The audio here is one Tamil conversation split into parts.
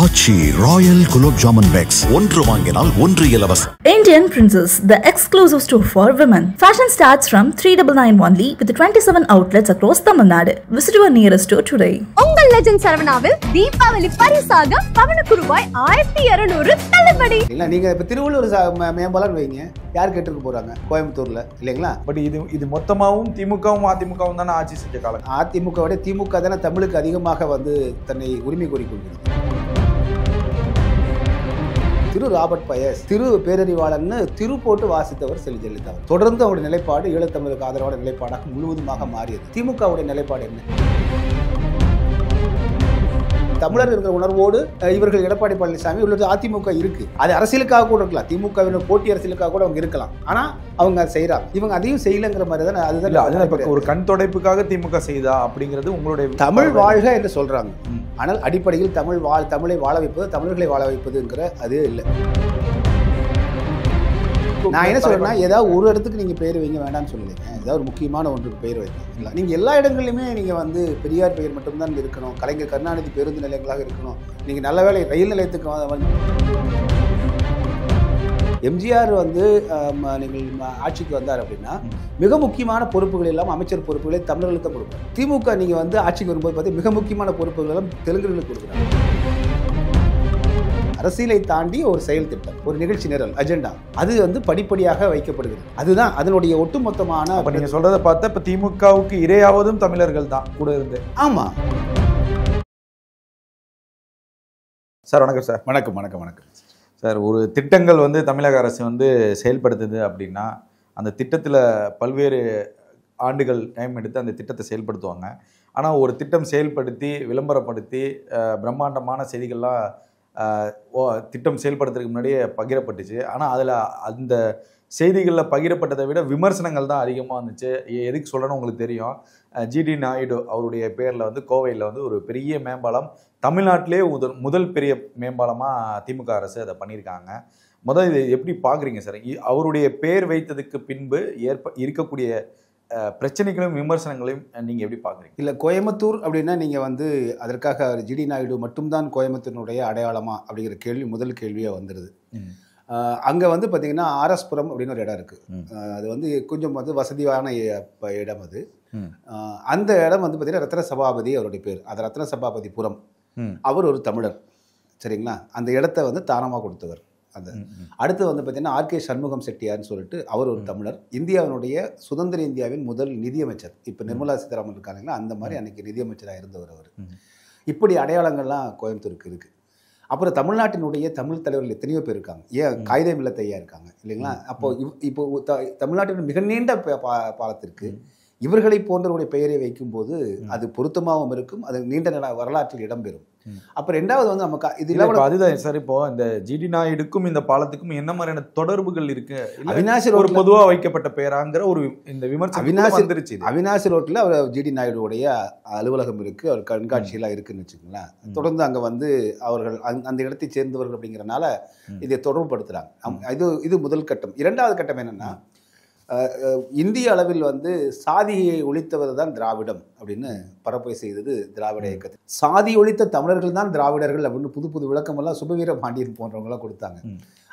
ஆச்சி ராயல் குலோப் ஜாமுன் பேக்ஸ் ஒன்று வாங்கினால் ஒன்று இலவசம். Indian Princess, the exclusive store for women. Fashion starts from 399 only with 27 outlets across Tamil Nadu. Visit your nearest store today. உங்கள் லெஜண்ட் சரவணாவில் தீபாவளி பரிசாக பவனுக்கு ரூபாய் 1200 தள்ளுபடி. இல்ல நீங்க இப்ப திருவள்ளூர் மேம்பாலம் வைங்க, யார் கேட்டுக்க போறாங்க கோயம்புத்தூர்ல இல்லைங்களா? பட் இது மொத்தமாகவும் திமுகவும் அதிமுகவும் தானே ஆட்சி செஞ்ச காலம். அதிமுகவோட திமுக தானே தமிழுக்கு அதிகமாக வந்து தன்னை உரிமை கோரிக்கொள்கிறது. திரு ராபர்ட் பயஸ் திரு பேரறிவாளன்னு திரு போட்டு வாசித்தவர் செல்வி ஜெயலலிதா. தொடர்ந்து அவருடைய நிலைப்பாடு ஈழத்தமிழுக்கு ஆதரவான நிலைப்பாடாக முழுவதுமாக மாறியது. திமுகவுடைய நிலைப்பாடு என்ன? தமிழர் இருக்கிற உணர்வோடு இவர்கள் எடப்பாடி பழனிசாமி உள்ளது அதிமுக இருக்கு. அது அரசியலுக்காக கூட இருக்கலாம், திமுகவின் போட்டி அரசியலுக்காக கூட அவங்க இருக்கலாம். ஆனா அவங்க அதை செய்யறாங்க, இவங்க அதையும் செய்யலங்கிற மாதிரி தான். அதுதான் ஒரு கண் தொடைப்புக்காக திமுக செய்தா அப்படிங்கிறது உங்களுடைய தமிழ் வாழ்க என்று சொல்றாங்க. ஆனால் அடிப்படையில் தமிழை வாழ வைப்பது, தமிழர்களை வாழ வைப்பதுங்கிற அது இல்லை. நான் என்ன சொல்றேன்னா, ஏதாவது ஒரு இடத்துக்கு நீங்க பெயர் வைங்க வேண்டாம்னு சொல்லுங்க. ஏதாவது ஒரு முக்கியமான ஒன்றுக்கு பெயர் வைங்க. இல்லை நீங்க எல்லா இடங்கள்லையுமே நீங்க வந்து பெரியார் பெயர் மட்டும்தான் இருக்கணும், கலைஞர் கருணாநிதி பேருந்து நிலையங்களாக இருக்கணும். நீங்க நல்ல வேளை ரயில் நிலையத்துக்கு வந்து எம்ஜிஆர் வந்து நீங்கள் ஆட்சிக்கு வந்தார் அப்படின்னா மிக முக்கியமான பொறுப்புகள் எல்லாம் அமைச்சர் பொறுப்புகளை தமிழர்களுக்கு தான் கொடுப்பாங்க. திமுக நீங்க வந்து ஆட்சிக்கு வரும்போது பார்த்து மிக முக்கியமான பொறுப்புகள் எல்லாம் தெலுங்குகளுக்கு கொடுக்குறாங்க. அரசியலை தாண்டி ஒரு செயல் திட்டம், ஒரு நிகழ்ச்சி நிரல், அஜெண்டா, அது வந்து படிப்படியாக வைக்கப்படுகிறது. அதுதான் அதனுடைய ஒட்டுமொத்தமான. நீங்க சொல்றதை பார்த்தா இப்ப திமுகவுக்கு இரையாவதும் தமிழர்கள் தான் கூட இருந்து. ஆமா சார். வணக்கம் சார். வணக்கம் வணக்கம் வணக்கம் சார். ஒரு திட்டங்கள் வந்து தமிழக அரசு வந்து செயல்படுத்துது அப்படின்னா அந்த திட்டத்தில் பல்வேறு ஆண்டுகள் டைம் எடுத்து அந்த திட்டத்தை செயல்படுத்துவாங்க. ஆனால் ஒரு திட்டம் செயல்படுத்தி விளம்பரப்படுத்தி பிரம்மாண்டமான செய்திகள்லாம் திட்டம் செயல்படுத்துறதுக்கு முன்னாடியே பகிரப்பட்டுச்சு. ஆனால் அதில் அந்த செய்திகளில் பகிரப்பட்டதை விட விமர்சனங்கள் தான் அதிகமாக இருந்துச்சு. எதுக்கு சொல்கிறேன்னு உங்களுக்கு தெரியும். ஜிடி நாயுடு அவருடைய பேரில் வந்து கோவையில் வந்து ஒரு பெரிய மேம்பாலம், தமிழ்நாட்டிலே முதல் பெரிய மேம்பாலமாக திமுக அரசு அதை பண்ணியிருக்காங்க. இதை எப்படி பார்க்குறீங்க சார்? அவருடைய பேர் வைத்ததுக்கு பின்பு இருக்கக்கூடிய பிரச்சனைகளும் விமர்சனங்களையும் நீங்கள் எப்படி பார்க்குறீங்க? இல்லை, கோயம்புத்தூர் அப்படின்னா நீங்கள் வந்து அதற்காக ஜிடி நாயுடு மட்டும்தான் கோயம்புத்தூரினுடைய அடையாளமா அப்படிங்கிற கேள்வி முதல் கேள்வியாக வந்துடுது. அங்கே வந்து பார்த்தீங்கன்னா ஆர்எஸ்புரம் அப்படின்னு ஒரு இடம் இருக்குது. அது வந்து கொஞ்சம் வந்து வசதியான இடம். அது அந்த இடம் வந்து பார்த்தீங்கன்னா ரத்ன சபாபதி அவருடைய பேர். அது ரத்ன சபாபதி புரம். அவர் ஒரு தமிழர், சரிங்களா? அந்த இடத்த வந்து தானமாக கொடுத்தவர். அந்த அடுத்து வந்து பார்த்தீங்கன்னா ஆர்கே சண்முகம் செட்டியார்னு சொல்லிட்டு அவர் ஒரு தமிழர். இந்தியாவினுடைய சுதந்திர இந்தியாவின் முதல் நிதியமைச்சர். இப்போ நிர்மலா சீதாராமன் இருக்காங்களா, அந்த மாதிரி அன்னைக்கு நிதியமைச்சராக இருந்தவர் அவர். இப்படி அடையாளங்கள்லாம் கோயம்புத்தூருக்கு இருக்குது. அப்புறம் தமிழ்நாட்டினுடைய தமிழ் தலைவர்கள் எத்தனையோ பேர் இருக்காங்க. ஏன் காகிதம் இல்லத்தையா இருக்காங்க இல்லைங்களா? இப்போ தமிழ்நாட்டின் மிக நீண்ட பாலத்திற்கு இவர்களை போன்றவருடைய பெயரை வைக்கும்போது அது பொருத்தமாகவும் இருக்கும், அது நீண்ட வரலாற்றில் இடம்பெறும். அப்புறம் ரெண்டாவது வந்து நமக்கு இது அதுதான் சார். இப்போ இந்த ஜிடி நாயுடுக்கும் இந்த பாலத்துக்கும் என்ன மாதிரியான தொடர்புகள் இருக்கு? அவினாசி ஒரு பொதுவாக வைக்கப்பட்ட பெயராங்கிற ஒரு இந்த விமர்சனம் வந்துருச்சு. அவினாசி ரோட்டில் அவர் ஜிடி நாயுடுடைய அலுவலகம் இருக்கு, அவர் கண்காட்சியெல்லாம் இருக்குன்னு வச்சுக்கோங்களேன். தொடர்ந்து அங்கே வந்து அவர்கள் அந்த இடத்தை சேர்ந்தவர்கள் அப்படிங்கிறனால இதை தொடர்புபடுத்துறாங்க. இது முதல் கட்டம். இரண்டாவது கட்டம் என்னன்னா, இந்திய அளவில் வந்து சாதியை ஒழித்தவர் தான் திராவிடம் அப்படின்னு பரப்புரை செய்தது திராவிட இயக்கத்தில். சாதி ஒழித்த தமிழர்கள் தான் திராவிடர்கள் அப்படின்னு புது புது விளக்கமெல்லாம் சுபவீர பாண்டியன் போன்றவங்களாம் கொடுத்தாங்க.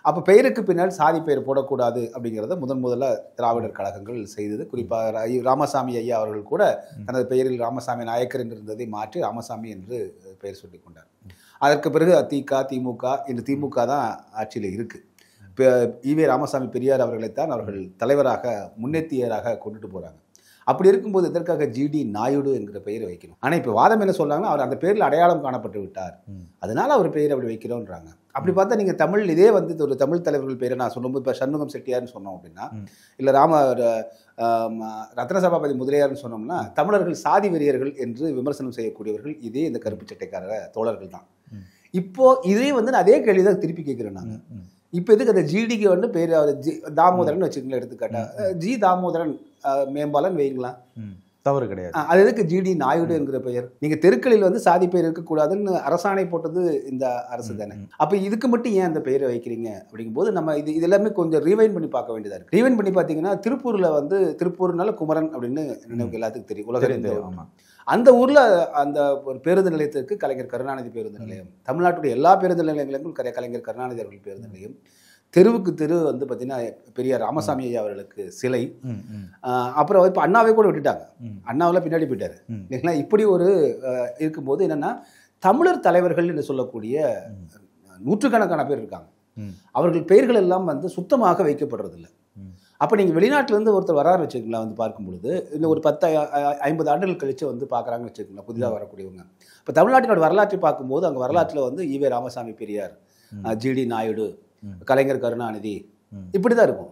அப்போ பெயருக்கு பின்னால் சாதி பெயர் போடக்கூடாது அப்படிங்கிறத முதல்ல திராவிடர் கழகங்கள் செய்தது. குறிப்பாக ராமசாமி ஐயா அவர்கள் கூட தனது பெயரில் ராமசாமி நாயக்கர் என்று இருந்ததை மாற்றி ராமசாமி என்று பெயர் சொல்லிக் கொண்டார். அதற்கு பிறகு திமுக இன்று திமுக தான் ஆட்சியில் இருக்குது. ஈவே ராமசாமி பெரியார் அவர்களைத்தான் அவர்கள் தலைவராக முன்னேற்றியராக கொண்டுட்டு போகிறாங்க. அப்படி இருக்கும்போது இதற்காக ஜிடி நாயுடு என்கிற பெயரை வைக்கணும். ஆனால் இப்போ வாதம் என்ன சொல்கிறாங்கன்னா, அவர் அந்த பேரில் அடையாளம் காணப்பட்டு விட்டார், அதனால அவர் பெயரை அப்படி வைக்கிறோன்றாங்க. அப்படி பார்த்தா நீங்கள் தமிழ் இதே வந்து ஒரு தமிழ் தலைவர்கள் பேரை நான் சொல்லும்போது இப்போ சண்முகம் செட்டியார்னு சொன்னோம் அப்படின்னா, இல்லை ரத்ன சபாபதி முதலியார்னு சொன்னோம்னா, தமிழர்கள் சாதி வெறியர்கள் என்று விமர்சனம் செய்யக்கூடியவர்கள் இதே இந்த கருப்பு சட்டைக்கார தோழர்கள் தான். இப்போ இதே வந்து அதே கேள்வி தான் திருப்பி கேட்குறேன் நாங்கள். இப்போ எதுக்கு அந்த ஜிடிக்கு வந்து பேர் தாமோதரன் வச்சுக்கங்களேன், எடுத்துக்காட்டா ஜி தாமோதரன் மேம்பாலன் வைங்களா, தவறு கிடையாது. அது எதுக்கு ஜிடி நாயுடு என்கிற பெயர்? நீங்க தெருக்களில் வந்து சாதி பெயர் இருக்கக்கூடாதுன்னு அரசாணை போட்டது இந்த அரசு தானே. அப்ப இதுக்கு மட்டும் ஏன் அந்த பெயரை வைக்கிறீங்க அப்படிங்கும்போது நம்ம இது எல்லாமே கொஞ்சம் ரீவைண்ட் பண்ணி பார்க்க வேண்டியதா இருக்கு. ரீவைண்ட் பண்ணி பார்த்தீங்கன்னா திருப்பூர்ல வந்து திருப்பூர்னால குமரன் அப்படின்னு நமக்கு எல்லாத்துக்கும் தெரியும், உலகம். அந்த ஊர்ல அந்த ஒரு பேருந்து நிலையத்திற்கு கலைஞர் கருணாநிதி பேருந்து நிலையம், தமிழ்நாட்டுடைய எல்லா பேருந்து நிலையங்களுக்கும் கலைஞர் கருணாநிதி அவர்கள் பேருந்து நிலையம், தெருவுக்கு தெரு வந்து பார்த்தீங்கன்னா பெரியார் ராமசாமி ஐயா அவர்களுக்கு சிலை. அப்புறம் இப்போ அண்ணாவை கூட விட்டுட்டாங்க, அண்ணாவில் பின்னாடி போயிட்டாரு இல்லைங்களா. இப்படி ஒரு இருக்கும்போது என்னன்னா தமிழர் தலைவர்கள் என்று சொல்லக்கூடிய நூற்றுக்கணக்கான பேர் இருக்காங்க. அவர்கள் பெயர்கள் எல்லாம் வந்து சுத்தமாக வைக்கப்படுறதில்லை. அப்போ நீங்கள் வெளிநாட்டிலேருந்து ஒருத்தர் வராரு வச்சுக்கலாம், வந்து பார்க்கும் பொழுது இந்த ஒரு 10-50 ஆண்டுகள் கழித்து வந்து பார்க்குறாங்கன்னு வச்சுக்கலாம் புதிதாக வரக்கூடியவங்க. இப்போ தமிழ்நாட்டினோட வரலாற்றை பார்க்கும்போது அங்கே வரலாற்றில் வந்து ஈவே ராமசாமி பெரியார், ஜிடி நாயுடு, கலைஞர் கருணாநிதி இப்படி தான் இருக்கும்.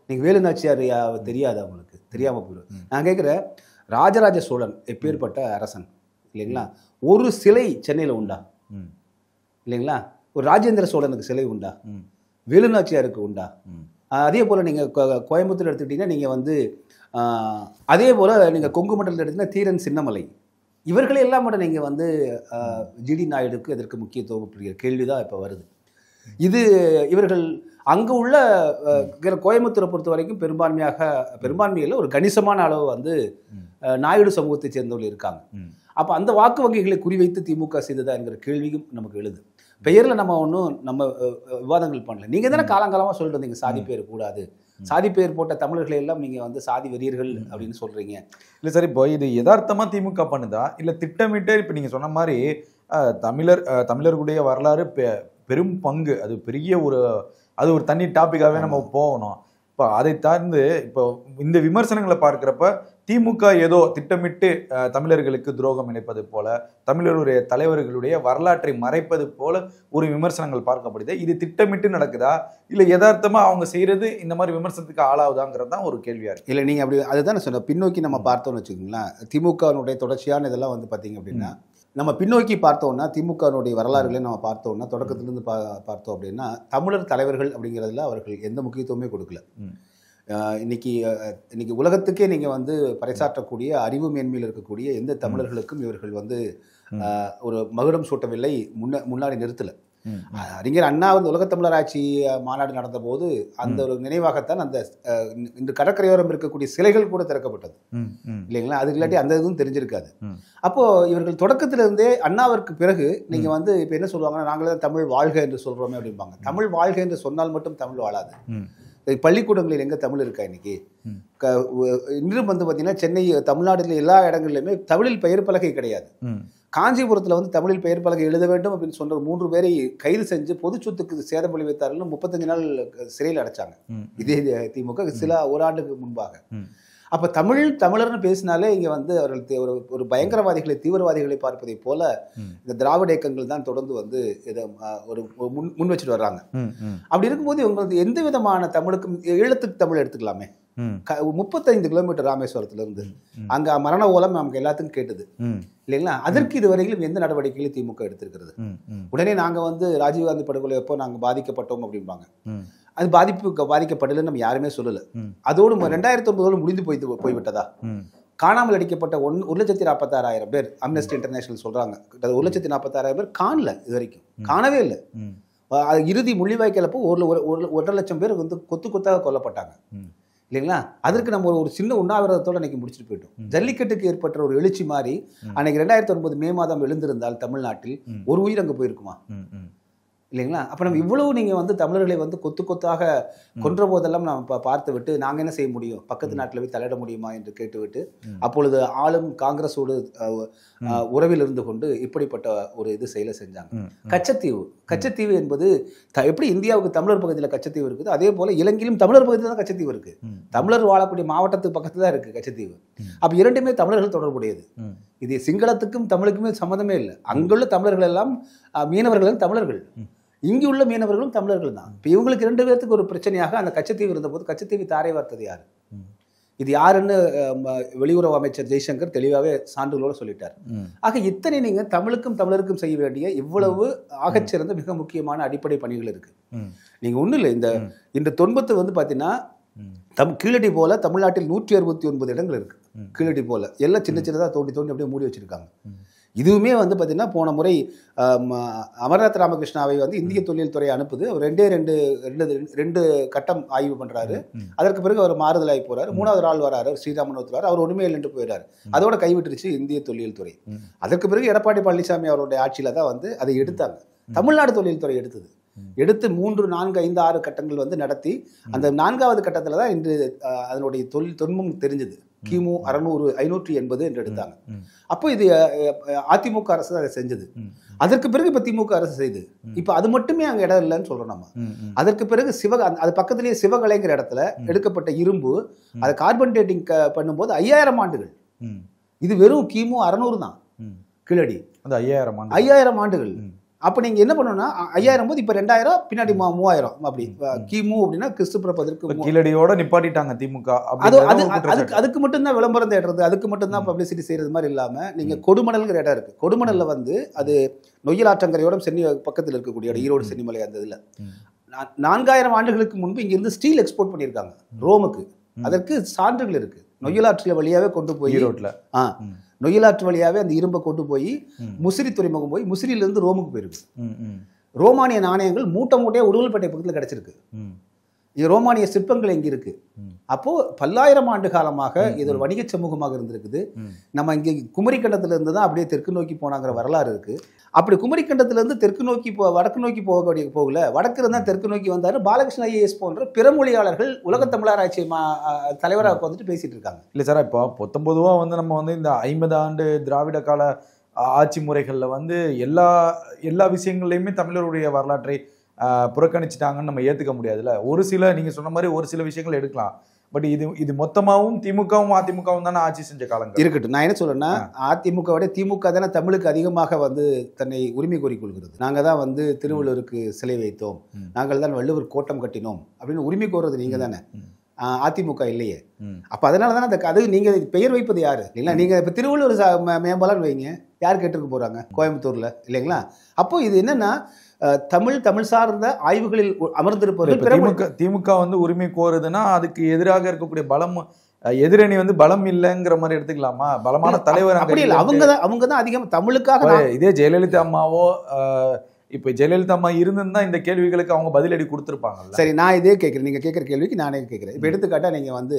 நீங்கள் வேலு நாச்சியார் தெரியாது, அவங்களுக்கு தெரியாமல் போயிடும். நான் கேட்குறேன், ராஜராஜ சோழன் எப்பேற்பட்ட அரசன் இல்லைங்களா? ஒரு சிலை சென்னையில் உண்டா இல்லைங்களா? ஒரு ராஜேந்திர சோழனுக்கு சிலை உண்டா? வேலு நாச்சியாருக்கு உண்டா? அதே போல் நீங்கள் கோயம்புத்தூர் எடுத்துக்கிட்டிங்கன்னா நீங்கள் வந்து அதே போல் நீங்கள் கொங்கு மண்டலத்தில் எடுத்திங்கன்னா தீரன் சின்னமலை, இவர்களை எல்லாம் கூட நீங்கள் வந்து ஜிடி நாயுடுக்கு எதற்கு முக்கியத்துவம் அப்படிங்கிற கேள்வி தான் இப்போ வருது. இது இவர்கள் அங்கே உள்ள கோயம்புத்தூரை பொறுத்த வரைக்கும் பெரும்பான்மையில் ஒரு கணிசமான அளவு வந்து நாயுடு சமூகத்தை சேர்ந்தவர்கள் இருக்காங்க. அப்போ அந்த வாக்கு வங்கிகளை குறிவைத்து திமுக செய்ததா என்கிற கேள்வியும் நமக்கு எழுது. பெயரில் நம்ம ஒன்றும் நம்ம விவாதங்கள் பண்ணல. நீங்கள் தானே காலங்காலமாக சொல்லிட்டு இருந்தீங்க சாதி பெயர் கூடாது, சாதி பெயர் போட்ட தமிழர்களை எல்லாம் நீங்கள் வந்து சாதி வெறியர்கள் அப்படின்னு சொல்கிறீங்க. இல்லை சார், இப்போ இது யதார்த்தமாக திமுக பண்ணுதா இல்லை திட்டமிட்டே? இப்போ நீங்கள் சொன்ன மாதிரி தமிழர்களுடைய வரலாறு பெரும் பங்கு, அது பெரிய அது ஒரு தனி டாப்பிக்காகவே நம்ம போகணும். இப்போ அதை தாழ்ந்து இப்போ இந்த விமர்சனங்களை பார்க்குறப்ப திமுக ஏதோ திட்டமிட்டு தமிழர்களுக்கு துரோகம் இணைப்பது போல, தமிழருடைய தலைவர்களுடைய வரலாற்றை மறைப்பது போல ஒரு விமர்சனங்கள் பார்க்கப்படுது. இது திட்டமிட்டு நடக்குதா இல்லை யதார்த்தமாக அவங்க செய்கிறது இந்த மாதிரி விமர்சனத்துக்கு ஆளாகுதாங்கிறது தான் ஒரு கேள்வியாக இருக்குது. இல்லை, நீங்கள் அப்படி அதுதான் சொன்ன பின்னோக்கி நம்ம பார்த்தோம்னு வச்சுக்கோங்களேன். திமுகனுடைய தொடர்ச்சியான இதெல்லாம் வந்து பார்த்தீங்க அப்படின்னா நம்ம பின்னோக்கி பார்த்தோம்னா திமுகனுடைய வரலாறுகளை நம்ம பார்த்தோம்னா தொடக்கத்திலிருந்து பார்த்தோம் அப்படின்னா தமிழர் தலைவர்கள் அப்படிங்கிறதுல அவர்கள் எந்த முக்கியத்துவமே கொடுக்கல. இன்னைக்கு உலகத்துக்கே நீங்கள் வந்து பறைசாற்றக்கூடிய அறிவு மேன்மையில் இருக்கக்கூடிய எந்த தமிழர்களுக்கும் இவர்கள் வந்து ஒரு மகுடம் சூட்டவில்லை, முன்னாடி நிறுத்தலை. அறிஞர் அண்ணா வந்து உலகத்தமிழர் ஆட்சி மாநாடு நடந்த போது அந்த ஒரு நினைவாகத்தான் அந்த இந்த கடற்கரையோரம் இருக்கக்கூடிய சிலைகள் கூட திறக்கப்பட்டது இல்லைங்களா? அதுக்கு இல்லாட்டி அந்த இதுவும் தெரிஞ்சிருக்காது. அப்போ இவர்கள் தொடக்கத்திலிருந்தே அண்ணாவிற்கு பிறகு நீங்க வந்து இப்ப என்ன சொல்லுவாங்கன்னா, நாங்களே தமிழ் வாழ்க என்று சொல்றோமே அப்படிம்பாங்க. தமிழ் வாழ்க என்று சொன்னால் மட்டும் தமிழ் வாழாது. பள்ளிக்கூடங்களில் எங்க தமிழ் இருக்கா இன்னைக்கு? இன்றும் வந்து பார்த்தீங்கன்னா சென்னை தமிழ்நாட்டில் எல்லா இடங்கள்லையுமே தமிழில் பெயர் பலகை கிடையாது. காஞ்சிபுரத்தில் வந்து தமிழில் பெயர் பலகை எழுத வேண்டும் அப்படின்னு சொன்ன 3 பேரை கைது செஞ்சு பொது சொத்துக்கு சேதம் விளைவித்தார்கள். 35 நாள் சிறையில் அடைச்சாங்க இதே திமுக சில ஓராண்டுக்கு முன்பாக. அப்போ தமிழர்னு பேசினாலே இங்கே வந்து அவர்கள் ஒரு பயங்கரவாதிகளை தீவிரவாதிகளை பார்ப்பதை போல இந்த திராவிட இயக்கங்கள் தான் தொடர்ந்து வந்து இதை ஒரு முன் வச்சுட்டு வர்றாங்க. அப்படி இருக்கும்போது இவங்க வந்து எந்த விதமான தமிழுக்கும் ஈழத்துக்கு தமிழ் எடுத்துக்கலாமே. 35 கிலோமீட்டர் ராமேஸ்வரத்திலிருந்து அங்க மரண ஓலம் நமக்கு எல்லாத்துக்கும் கேட்டது இல்லைங்களா? அதற்கு இதுவரையிலும் எந்த நடவடிக்கைகளும் திமுக எடுத்திருக்கிறது? உடனே நாங்க வந்து ராஜீவ்காந்தி படுகொலை எப்போ நாங்க பாதிக்கப்பட்டோம் அப்படிம்பாங்க. அது பாதிக்கப்படலன்னு நம்ம யாருமே சொல்லல. அதோடு 2009 முடிந்து போய்விட்டதா? காணாமல் அடிக்கப்பட்ட 1,46,000 பேர் அம்னஸ்டி இன்டர்நேஷனல் சொல்றாங்க. 1,46,000 பேர் காணல, இது வரைக்கும் காணவே இல்லை. இறுதி முள்ளிவாய்க்காலப்போ 1,00,000 பேர் வந்து கொத்தாக கொல்லப்பட்டாங்க இல்லைங்களா? அதற்கு நம்ம ஒரு சின்ன உண்ணாவிரதத்தோடு அன்னைக்கு முடிச்சுட்டு போயிட்டோம். ஜல்லிக்கட்டுக்கு ஏற்பட்ட ஒரு எழுச்சி மாதிரி அன்னைக்கு 2009 மே மாதம் எழுந்திருந்தால் தமிழ்நாட்டில் ஒரு உயிர் அங்கே போயிருக்குமா இல்லைங்களா? அப்போ நம்ம இவ்வளவு நீங்கள் வந்து தமிழர்களை வந்து கொத்தாக கொன்ற போதெல்லாம் நம்ம பார்த்து விட்டு நாங்கள் என்ன செய்ய முடியும், பக்கத்து நாட்டில் போய் தலையிட முடியுமா என்று கேட்டுவிட்டு அப்பொழுது ஆளும் காங்கிரஸோடு உறவில் இருந்து கொண்டு இப்படிப்பட்ட ஒரு இது செயலை செஞ்சாங்க. கச்சத்தீவு என்பது எப்படி இந்தியாவுக்கு தமிழர் பகுதியில் கச்சத்தீவு இருக்குது, அதே போல இலங்கையிலும் தமிழர் பகுதியில் தான் கச்சத்தீவு இருக்கு. தமிழர் வாழக்கூடிய மாவட்டத்துக்கு பக்கத்துல தான் இருக்கு கச்சத்தீவு. அப்ப இரண்டுமே தமிழர்கள் தொடர்புடையது. இது சிங்களத்துக்கும் தமிழுக்குமே சம்மந்தமே இல்லை. அங்குள்ள தமிழர்கள் எல்லாம் மீனவர்கள் தமிழர்கள், இங்கு உள்ள மீனவர்களும் தமிழர்கள் தான். இப்போ இவங்களுக்கு 2 பேருக்கு ஒரு பிரச்சனையாக அந்த கச்சத்தீவு இருந்தபோது கச்சத்தீவு தாரை வார்த்தது யாரு, இது யாருன்னு வெளியுறவு அமைச்சர் ஜெய்சங்கர் தெளிவாகவே சான்றுகளோடு சொல்லிட்டார். ஆக இத்தனை நீங்க தமிழுக்கும் தமிழருக்கும் செய்ய வேண்டிய இவ்வளவு ஆகச்சிறந்த மிக முக்கியமான அடிப்படை பணிகள் இருக்கு. நீங்க ஒன்றும் இல்லை, இந்த தொன்பத்து வந்து பார்த்தீங்கன்னா கீழடி போல தமிழ்நாட்டில் 169 இடங்கள் இருக்கு. கீழடி போல எல்லாம் சின்ன சின்னதாக தோண்டி தோண்டி அப்படியே மூடி வச்சிருக்காங்க. இதுவுமே வந்து பார்த்தீங்கன்னா போன முறை அமர்நாத் ராமகிருஷ்ணாவை வந்து இந்திய தொல்லியல் துறை அனுப்புது. அவர் ரெண்டு கட்டம் ஆய்வு பண்ணுறாரு. அதற்கு பிறகு அவர் மாறுதலாகி போகிறார். 3வது ஆள் வராரு, ஸ்ரீராமன் வராரு. அவர் உண்மையில் நின்று போயிடுறாரு. அதோட கைவிட்டுருச்சு இந்திய தொல்லியல் துறை. அதற்கு பிறகு எடப்பாடி பழனிசாமி அவருடைய ஆட்சியில் தான் வந்து அதை எடுத்தாங்க. தமிழ்நாடு தொல்லியல் துறை எடுத்து 3, 4, 5, 6 கட்டங்கள் வந்து நடத்தி அந்த 4வது கட்டத்தில் தான் இன்று அதனுடைய தொன்மம் தெரிஞ்சது. கிமு 580 என்று எடுத்தாங்க. அப்போ இது அதிமுக அரசு அதை செஞ்சது. அதற்கு பிறகு இப்ப திமுக அரசு செய்து இப்ப அது மட்டுமே அங்க இடம் இல்லைன்னு சொல்றோம் நம்ம. அதற்கு பிறகு அது பக்கத்திலேயே சிவகலைங்கிற இடத்துல எடுக்கப்பட்ட இரும்பு அதை கார்பன் டேட்டிங் பண்ணும்போது 5000 ஆண்டுகள். இது வெறும் கிமு 600 தான் கீழடி. 5000 ஆண்டுகள். அப்ப நீங்க என்ன பண்ணணும்னா 5000 போது இப்ப 2000 பின்னாடி 3000 அப்படி கிமு அப்படின்னா கிறிஸ்து பிறப்பதற்கு கீழடியோட நிப்பாட்டிட்டாங்க திமுக. அதுக்கு மட்டும்தான் விளம்பரம் தேடுறது, அதுக்கு மட்டும்தான் பப்ளிசிட்டி செய்யறது மாதிரி இல்லாம நீங்க கொடுமணல்ங்கிற இடம் இருக்கு. கொடுமணல்ல வந்து அது நொய்யல் ஆற்றங்கரையோட சென்னி பக்கத்தில் இருக்கக்கூடிய இடம், ஈரோடு சென்னிமலை அந்த இதுல 4000 ஆண்டுகளுக்கு முன்பு இங்க இருந்து ஸ்டீல் எக்ஸ்போர்ட் பண்ணியிருக்காங்க ரோமுக்கு. அதற்கு சான்றுகள் இருக்கு. நொய்யலாற்று வழியாவே கொண்டு போய் ஈரோட்ல நொய்யலாற்று வழியாவே அந்த இரும்பை கொண்டு போய் முசிறி துறைமுகம் போய் முசிறியிலிருந்து ரோமுக்கு போயிருக்கு. ரோமானிய நாணயங்கள் மூட்டையா உடுமல்பேட்டை பக்கத்தில் கிடைச்சிருக்கு. இது ரோமானிய சிற்பங்கள் எங்க இருக்கு. அப்போ பல்லாயிரம் ஆண்டு காலமாக இது ஒரு வணிக சமூகமாக இருந்திருக்குது. நம்ம இங்க குமரிக்கண்டத்துல தான் அப்படியே தெற்கு நோக்கி போனாங்கிற வரலாறு இருக்கு. அப்படி குமரிக்கண்டத்துல இருந்து தெற்கு நோக்கி வடக்கு நோக்கி போகல, வடக்கு இருந்தா தெற்கு நோக்கி வந்தாரு. பாலகிருஷ்ண ஐஏஎஸ் போன்ற பிற மொழியாளர்கள் உலக தமிழராட்சி தலைவராக வந்துட்டு பேசிட்டு இருக்காங்க. இல்ல சார், இப்போ 19 வந்து நம்ம வந்து இந்த 50 ஆண்டு திராவிட கால ஆட்சி முறைகள்ல வந்து எல்லா விஷயங்கள்லையுமே தமிழருடைய வரலாற்றை புறக்கணிச்சிட்டாங்கன்னு நம்ம ஏத்துக்க முடியாதுல்ல. ஒரு சில நீங்க சொன்ன மாதிரி ஒரு சில விஷயங்கள் எடுக்கலாம். பட் இது மொத்தமாகவும் திமுகவும் அதிமுகவும் தானே ஆட்சி செஞ்ச காலங்கள் இருக்கட்டும். நான் என்ன சொல்றேன்னா, அதிமுக விட திமுக தானே தமிழுக்கு அதிகமாக வந்து தன்னை உரிமை கோரிக்கொள்கிறது. நாங்க தான் வந்து திருவள்ளுவருக்கு சிலை வைத்தோம், நாங்கள் தான் வள்ளுவர் கோட்டம் கட்டினோம் அப்படின்னு உரிமை கோர்றது நீங்க தானே, அதிமுக இல்லையே. அப்ப அதனாலதான் அந்த அது நீங்க பெயர் வைப்பது யாரு இல்லைங்களா? நீங்க இப்ப திருவள்ளுவர் மேம்பாலன்னு வைங்க, யார் கேட்டுக்க போறாங்க கோயம்புத்தூர்ல இல்லைங்களா? அப்போ இது என்னன்னா தமிழ் சார்ந்த ஆய்வுகளில் அமர்ந்திருப்பவர்கள் திமுக வந்து உரிமை கோருதுன்னா அதுக்கு எதிராக இருக்கக்கூடிய பலம் எதிரணி வந்து பலம் இல்லைங்கிற மாதிரி எடுத்துக்கலாமா? பலமான தலைவர் அப்படி இல்லை, அவங்க தான் அதிகம் தமிழுக்காக. இதே ஜெயலலிதா அம்மாவோ இப்ப ஜெயலலிதா அம்மா இருந்திருந்தா இந்த கேள்விகளுக்கு அவங்க பதிலடி கொடுத்துருப்பாங்க. சரி, நான் இதே கேட்கிறேன், நீங்க கேட்கிற கேள்விக்கு நானே கேட்கிறேன். இப்ப எடுத்துக்காட்டா நீங்க வந்து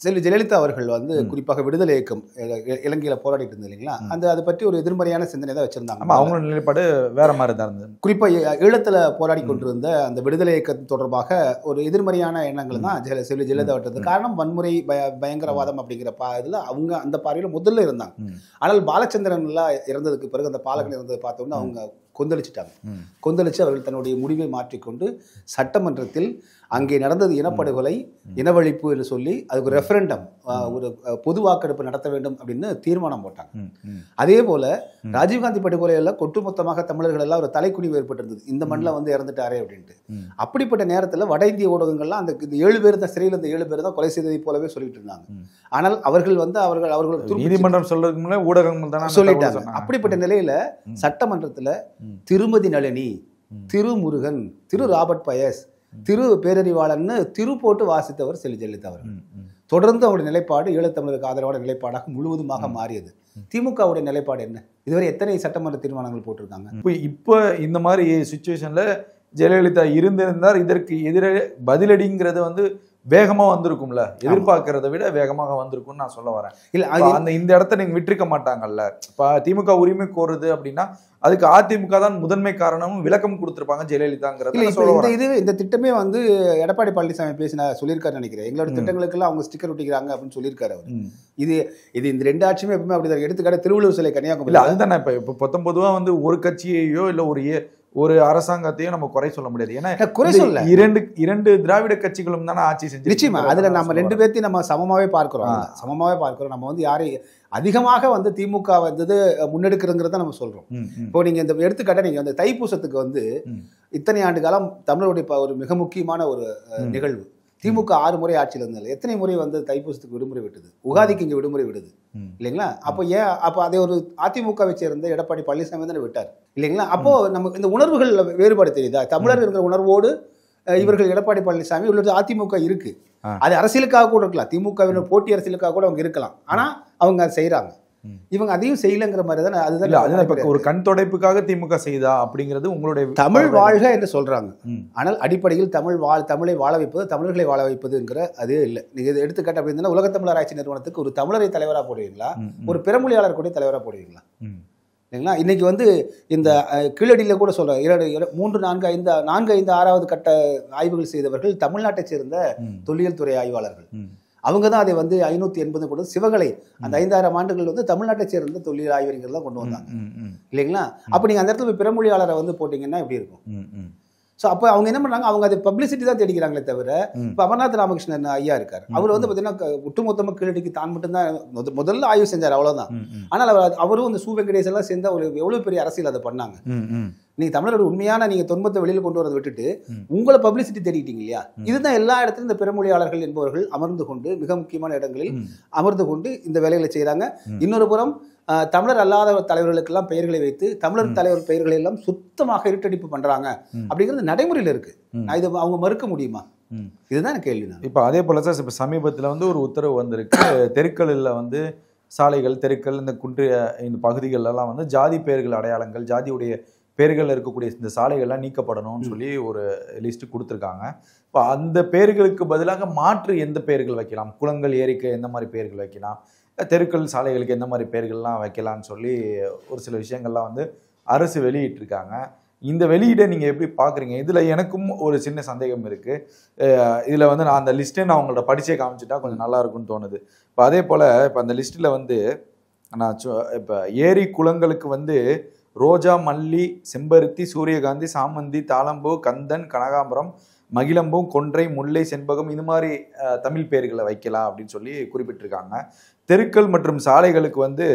ஜெயலலிதா அவர்கள் வந்து குறிப்பாக விடுதலை இயக்கம் இலங்கையில போராடிட்டு இருந்தது இல்லைங்களா? அதை பற்றி ஒரு எதிர்மறையான சிந்தனை தான் வச்சிருந்தாங்க. அவங்களோட நிலைப்பாடு வேற மாதிரி தான் இருந்தது. குறிப்பா ஈழத்துல போராடி கொண்டிருந்த அந்த விடுதலை இயக்கம் தொடர்பாக ஒரு எதிர்மறையான எண்ணங்கள் தான் ஜெயலலிதா விட்டது. காரணம் வன்முறை பயங்கரவாதம் அப்படிங்கிற இதுல அவங்க அந்த பார்வையில முதல்ல இருந்தாங்க. ஆனால் பாலச்சந்திரன் எல்லாம் இறந்ததுக்கு பிறகு அந்த பாலகன் இறந்ததை பார்த்தோம்னா அவங்க கொந்தளிச்சு அவர்கள் தன்னுடைய முடிவை மாற்றிக்கொண்டு சட்டமன்றத்தில் அங்கே நடந்தது இனப்படுகொலை, இனவழிப்பு என்று சொல்லி அதுக்கு ரெஃபரண்டம், ஒரு பொது வாக்கெடுப்பு நடத்த வேண்டும் அப்படின்னு தீர்மானம் போட்டாங்க. அதே போல ராஜீவ்காந்தி படுகொலையெல்லாம் ஒட்டுமொத்தமாக தமிழர்கள் எல்லாம் ஒரு தலைக்குனிவு ஏற்பட்டிருந்தது, இந்த மண்ணில் வந்து இறந்துட்டாரே அப்படின்ட்டு. அப்படிப்பட்ட நேரத்தில் வட இந்திய ஊடகங்கள்லாம் அந்த 7 பேர் தான் சிறையில் இருந்த 7 பேர் தான் கொலை செய்ததை போலவே சொல்லிட்டு இருந்தாங்க. ஆனால் அவர்கள் வந்து அவர்கள் நீதிமன்றம் சொல்றதுக்கு முன்னாடி ஊடகங்கள் தான் சொல்லிட்டாங்க. அப்படிப்பட்ட நிலையில சட்டமன்றத்தில் திருமதி நளினி, திருமுருகன், திரு ராபர்ட் பயஸ், திரு பேரறிவாளன்னு திரு போட்டு வாசித்தவர் ஜெயலலிதா அவர்கள். தொடர்ந்து அவருடைய நிலைப்பாடு ஈழத்தமிழருக்கு ஆதரவான நிலைப்பாடாக முழுவதுமாக மாறியது. திமுகவுடைய நிலைப்பாடு என்ன? இதுவரை எத்தனை சட்டமன்ற தீர்மானங்கள் போட்டிருக்காங்க? இப்ப இந்த மாதிரி சிச்சுவேஷன்ல ஜெயலலிதா இருந்திருந்தார் இதற்கு எதிராக பதிலடிங்கிறது வந்து வேகமா வந்திருக்கும்ல, எதிர்பார்க்கறத விட வேகமாக வந்திருக்கும்னு நான் சொல்ல வரேன். இல்ல இந்த இடத்த நீங்க விட்டுருக்க மாட்டாங்கல்ல. இப்ப திமுக உரிமை கோருது அப்படின்னா அதுக்கு அதிமுக தான் முதன்மை காரணமும் விளக்கம் கொடுத்திருப்பாங்க ஜெயலலிதாங்கிறது. இந்த திட்டமே வந்து எடப்பாடி பழனிசாமி சொல்லியிருக்காரு நினைக்கிறேன். எங்களோட திட்டங்களுக்கெல்லாம் அவங்க ஸ்டிக்கர் ஒட்டிக்கிறாங்க அப்படின்னு சொல்லியிருக்காரு அவர். இது இந்த 2 ஆட்சியுமே எப்பவுமே அப்படிதான். எடுத்துக்காட்டு திருவள்ளுவர் சிலை கன்னியாகுமரி. அதுதான் இப்ப 19 வந்து ஒரு கட்சியையோ இல்ல ஒரு அரசாங்கத்தையும் நம்ம குறை சொல்ல முடியாது. ஏன்னா குறை சொல்ல இரண்டு திராவிட கட்சிகளும் தானே ஆட்சி செஞ்சு. நிச்சயமா அதுல நம்ம 2 பேர்த்தையும் நம்ம சமமாவே பார்க்கிறோம். நம்ம வந்து யாரையும் அதிகமாக வந்து திமுக வந்து முன்னெடுக்கிறங்கிறத நம்ம சொல்றோம். இப்போ நீங்க இந்த எடுத்துக்காட்ட நீங்க அந்த தைப்பூசத்துக்கு வந்து இத்தனை ஆண்டு காலம் தமிழருடைய ஒரு மிக முக்கியமான ஒரு நிகழ்வு. திமுக 6 முறை ஆட்சியில் இருந்தாலும் எத்தனை முறை வந்து தைப்பூசத்துக்கு விடுமுறை விட்டது, உகாதிக்கு இங்கே விடுமுறை விடுது இல்லைங்களா? அப்போ அதை ஒரு அதிமுகவை சேர்ந்த எடப்பாடி பழனிசாமி தானே விட்டார் இல்லைங்களா? அப்போ நமக்கு இந்த உணர்வுகள் வேறுபாடு தெரியுதா? தமிழர் இருக்கிற உணர்வோடு இவர்கள் எடப்பாடி பழனிசாமி உள்ள அதிமுக இருக்கு. அது அரசியலுக்காக கூட இருக்கலாம், திமுகவினர் போட்டி அரசியலுக்காக கூட அவங்க இருக்கலாம். ஆனா அவங்க அதை செய்யறாங்க. இவங்க அதையும் செய்யலங்கிற மாதிரி தான். அதுதான் ஒரு கண் தொடைப்புக்காக திமுக செய்தா அப்படிங்கிறது உங்களுடைய தமிழ் வாழ்க என்று சொல்றாங்க. ஆனால் அடிப்படையில் தமிழை வாழ வைப்பது, தமிழர்களை வாழ வைப்பதுங்கிற அதே இல்லை. நீங்க இதை எடுத்துக்காட்டு அப்படின்னா உலக தமிழ் ஆராய்ச்சி நிறுவனத்துக்கு ஒரு தமிழரை தலைவராக போடுவீங்களா, ஒரு பிறமொழியாளர் கூட தலைவராக போடுவீங்களா? இல்லைங்களா? இன்னைக்கு வந்து இந்த கீழடியில் கூட சொல்றேன், 3, 4, 5, 6வது கட்ட ஆய்வுகள் செய்தவர்கள் தமிழ்நாட்டை சேர்ந்த தொல்லியல் துறை ஆய்வாளர்கள். அவங்க தான் அதை வந்து 580 கொண்டு சிவகலை அந்த 5000 ஆண்டுகள் வந்து தமிழ்நாட்டை சேர்ந்த தொல்லியல் ஆய்வறிஞர்கள் தான் கொண்டு வந்தாங்க. இல்லைங்களா? அப்போ நீங்கள் அந்த இடத்துல பிறமொழியாளரை வந்து போட்டிங்கன்னா எப்படி இருக்கும்? ஸோ அப்போ அவங்க என்ன பண்ணுறாங்க, அவங்க அது பப்ளிசிட்டி தான் தேடிக்கிறாங்களே தவிர. இப்போ அமர்நாத் ராமகிருஷ்ணன் ஐயா இருக்கார், அவர் வந்து பார்த்தீங்கன்னா ஒட்டுமொத்தமாக கீழடிக்கு தான் மட்டும்தான் முதல்ல ஆய்வு செஞ்சார், அவ்வளோதான். ஆனால் அவரும் இந்த சு வெங்கடேஷ் எல்லாம் சேர்ந்த ஒரு எவ்வளோ பெரிய அரசியல் அதை பண்ணாங்க. நீங்கள் தமிழரோட உண்மையான நீங்கள் தொன்மத்தை வெளியில் கொண்டு வரதை விட்டுட்டு உங்களை பப்ளிசிட்டி தேடிக்கிட்டீங்க இல்லையா? இதுதான் எல்லா இடத்துலையும் இந்த பிறமொழியாளர்கள் என்பவர்கள் அமர்ந்து கொண்டு மிக முக்கியமான இடங்களில் அமர்ந்து கொண்டு இந்த வேலைகளை செய்கிறாங்க. இன்னொரு புறம் தமிழர் அல்லாத தலைவர்களுக்கெல்லாம் பெயர்களை வைத்து தமிழர் தலைவர் பெயர்களை எல்லாம் சுத்தமாக இருட்டடிப்பு பண்றாங்க அப்படிங்கிறது நடைமுறையில் இருக்கு. இது அவங்க மறுக்க முடியுமா? இதுதான் கேள்வி. இப்போ அதே போல சார், இப்போ சமீபத்தில் வந்து ஒரு உத்தரவு வந்திருக்கு, தெருக்களில் வந்து சாலைகள், தெருக்கள், இந்த குன்றிய இந்த பகுதிகளெல்லாம் வந்து ஜாதி பெயர்கள் அடையாளங்கள், ஜாதியுடைய பெயர்கள் இருக்கக்கூடிய இந்த சாலைகள்லாம் நீக்கப்படணும்னு சொல்லி ஒரு லிஸ்ட் கொடுத்துருக்காங்க. இப்போ அந்த பெயர்களுக்கு பதிலாக மாற்று எந்த பெயர்கள் வைக்கலாம், குளங்கள், ஏரிக்கு எந்த மாதிரி பெயர்கள் வைக்கலாம், தெருக்கள், சாலைகளுக்கு எந்த மாதிரி பெயர்கள்லாம் வைக்கலான்னு சொல்லி ஒரு சில விஷயங்கள்லாம் வந்து அரசு வெளியிட்டிருக்காங்க. இந்த வெளியீடை நீங்கள் எப்படி பார்க்குறீங்க? இதில் எனக்கும் ஒரு சின்ன சந்தேகம் இருக்குது. இதில் வந்து நான் அந்த லிஸ்ட்டை நான் உங்கள்ட்ட படிச்சே காமிச்சிட்டா கொஞ்சம் நல்லா இருக்கும்னு தோணுது. இப்போ அதே போல் இப்போ அந்த லிஸ்ட்டில் வந்து நான் இப்போ ஏரி குளங்களுக்கு வந்து ரோஜா, மல்லி, செம்பருத்தி, சூரியகாந்தி, சாமந்தி, தாளம்பூ, கந்தன், கனகாம்பரம், மகிழம்பூ, கொன்றை, முல்லை, செண்பகம் இது மாதிரி தமிழ் பெயர்களை வைக்கலாம் அப்படின்னு சொல்லி குறிப்பிட்டிருக்காங்க. தெருக்கள் மற்றும் சாலைகளுக்கு வந்து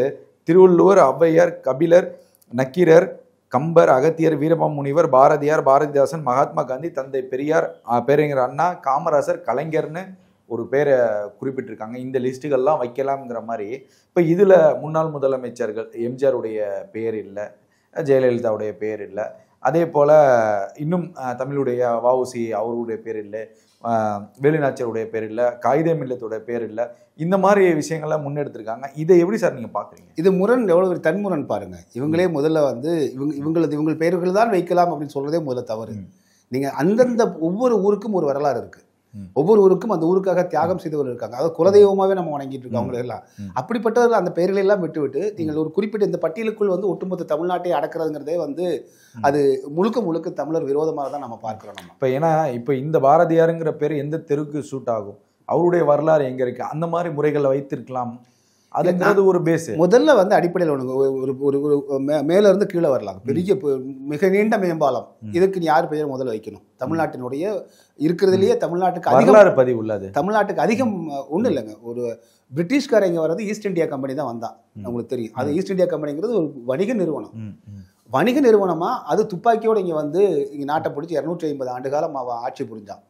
திருவள்ளுவர், ஔவையார், கபிலர், நக்கீரர், கம்பர், அகத்தியர், வீரமாமுனிவர், பாரதியார், பாரதிதாசன், மகாத்மா காந்தி, தந்தை பெரியார், பேரறிஞர் அண்ணா, காமராசர், கலைஞர்னு ஒரு பேரை குறிப்பிட்டிருக்காங்க. இந்த லிஸ்ட்டுகள்லாம் வைக்கலாம்ங்கிற மாதிரி. இப்போ இதில் முன்னாள் முதலமைச்சர்கள் எம்ஜிஆருடைய பெயர் இல்லை, ஜெயலலிதாவுடைய பெயர் இல்லை, அதே போல் இன்னும் தமிழுடைய வஉசி அவருடைய பேர் இல்லை, வேலுநாச்சியாருடைய பேர் இல்லை, காயிதே மில்லத்துடைய பேர் இல்லை, இந்த மாதிரி விஷயங்கள்லாம் முன்னெடுத்திருக்காங்க. இதை எப்படி சார் நீங்கள் பார்க்குறீங்க? இது முரண், எவ்வளோ ஒரு தன்முரண் பாருங்க. இவங்களே முதல்ல வந்து இவங்கள் பெயர்கள் தான் வைக்கலாம் அப்படின்னு சொல்றதே முதல்ல தவறு. நீங்கள் அந்தந்த ஒவ்வொரு ஊருக்கும் ஒரு வரலாறு இருக்கு. ஒவ்வொரு ஊருக்கும் அந்த ஊருக்காக தியாகம் செய்தவர்கள் இருக்காங்க. அதாவது குலதெய்வமாவே நம்ம வணங்கிட்டு இருக்கோம் அவங்க எல்லாம். அப்படிப்பட்டவர்கள் அந்த பெயர்களை எல்லாம் விட்டுவிட்டு நீங்கள் ஒரு குறிப்பிட்ட இந்த பட்டியலுக்குள் வந்து ஒட்டுமொத்த தமிழ்நாட்டை அடக்கிறதுங்கிறதே வந்து அது முழுக்க முழுக்க தமிழர் விரோதமாக தான் நம்ம பார்க்கிறோம். நம்ம இப்போ ஏன்னா இப்போ இந்த பாரதியாருங்கிற பேர் எந்த தெருக்கு சூட் ஆகும், அவருடைய வரலாறு எங்க இருக்கு, அந்த மாதிரி முறைகளை வைத்திருக்கலாம். அதுங்கிறது ஒரு பேஸ். முதல்ல வந்து அடிப்படையில் ஒரு மேல இருந்து கீழே வரலாம். பெரிய மிக நீண்ட மேம்பாலம், இதுக்கு யார் பெயர் முதல்ல வைக்கணும்? தமிழ்நாட்டினுடைய இருக்கிறதுலேயே தமிழ்நாட்டுக்கு வரலாறு பதிவு உள்ளது. தமிழ்நாட்டுக்கு அதிகம் ஒன்றும் இல்லைங்க. ஒரு பிரிட்டிஷ்கார இங்கே வர்றது ஈஸ்ட் இந்தியா கம்பெனி தான் வந்தான், உங்களுக்கு தெரியும். அது ஈஸ்ட் இந்தியா கம்பெனிங்கிறது ஒரு வணிக நிறுவனம். வணிக நிறுவனமா அது துப்பாக்கியோடு இங்கே வந்து இங்கே நாட்டை பிடிச்சி 250 ஆண்டு காலம் அவன் ஆட்சி புரிஞ்சான்.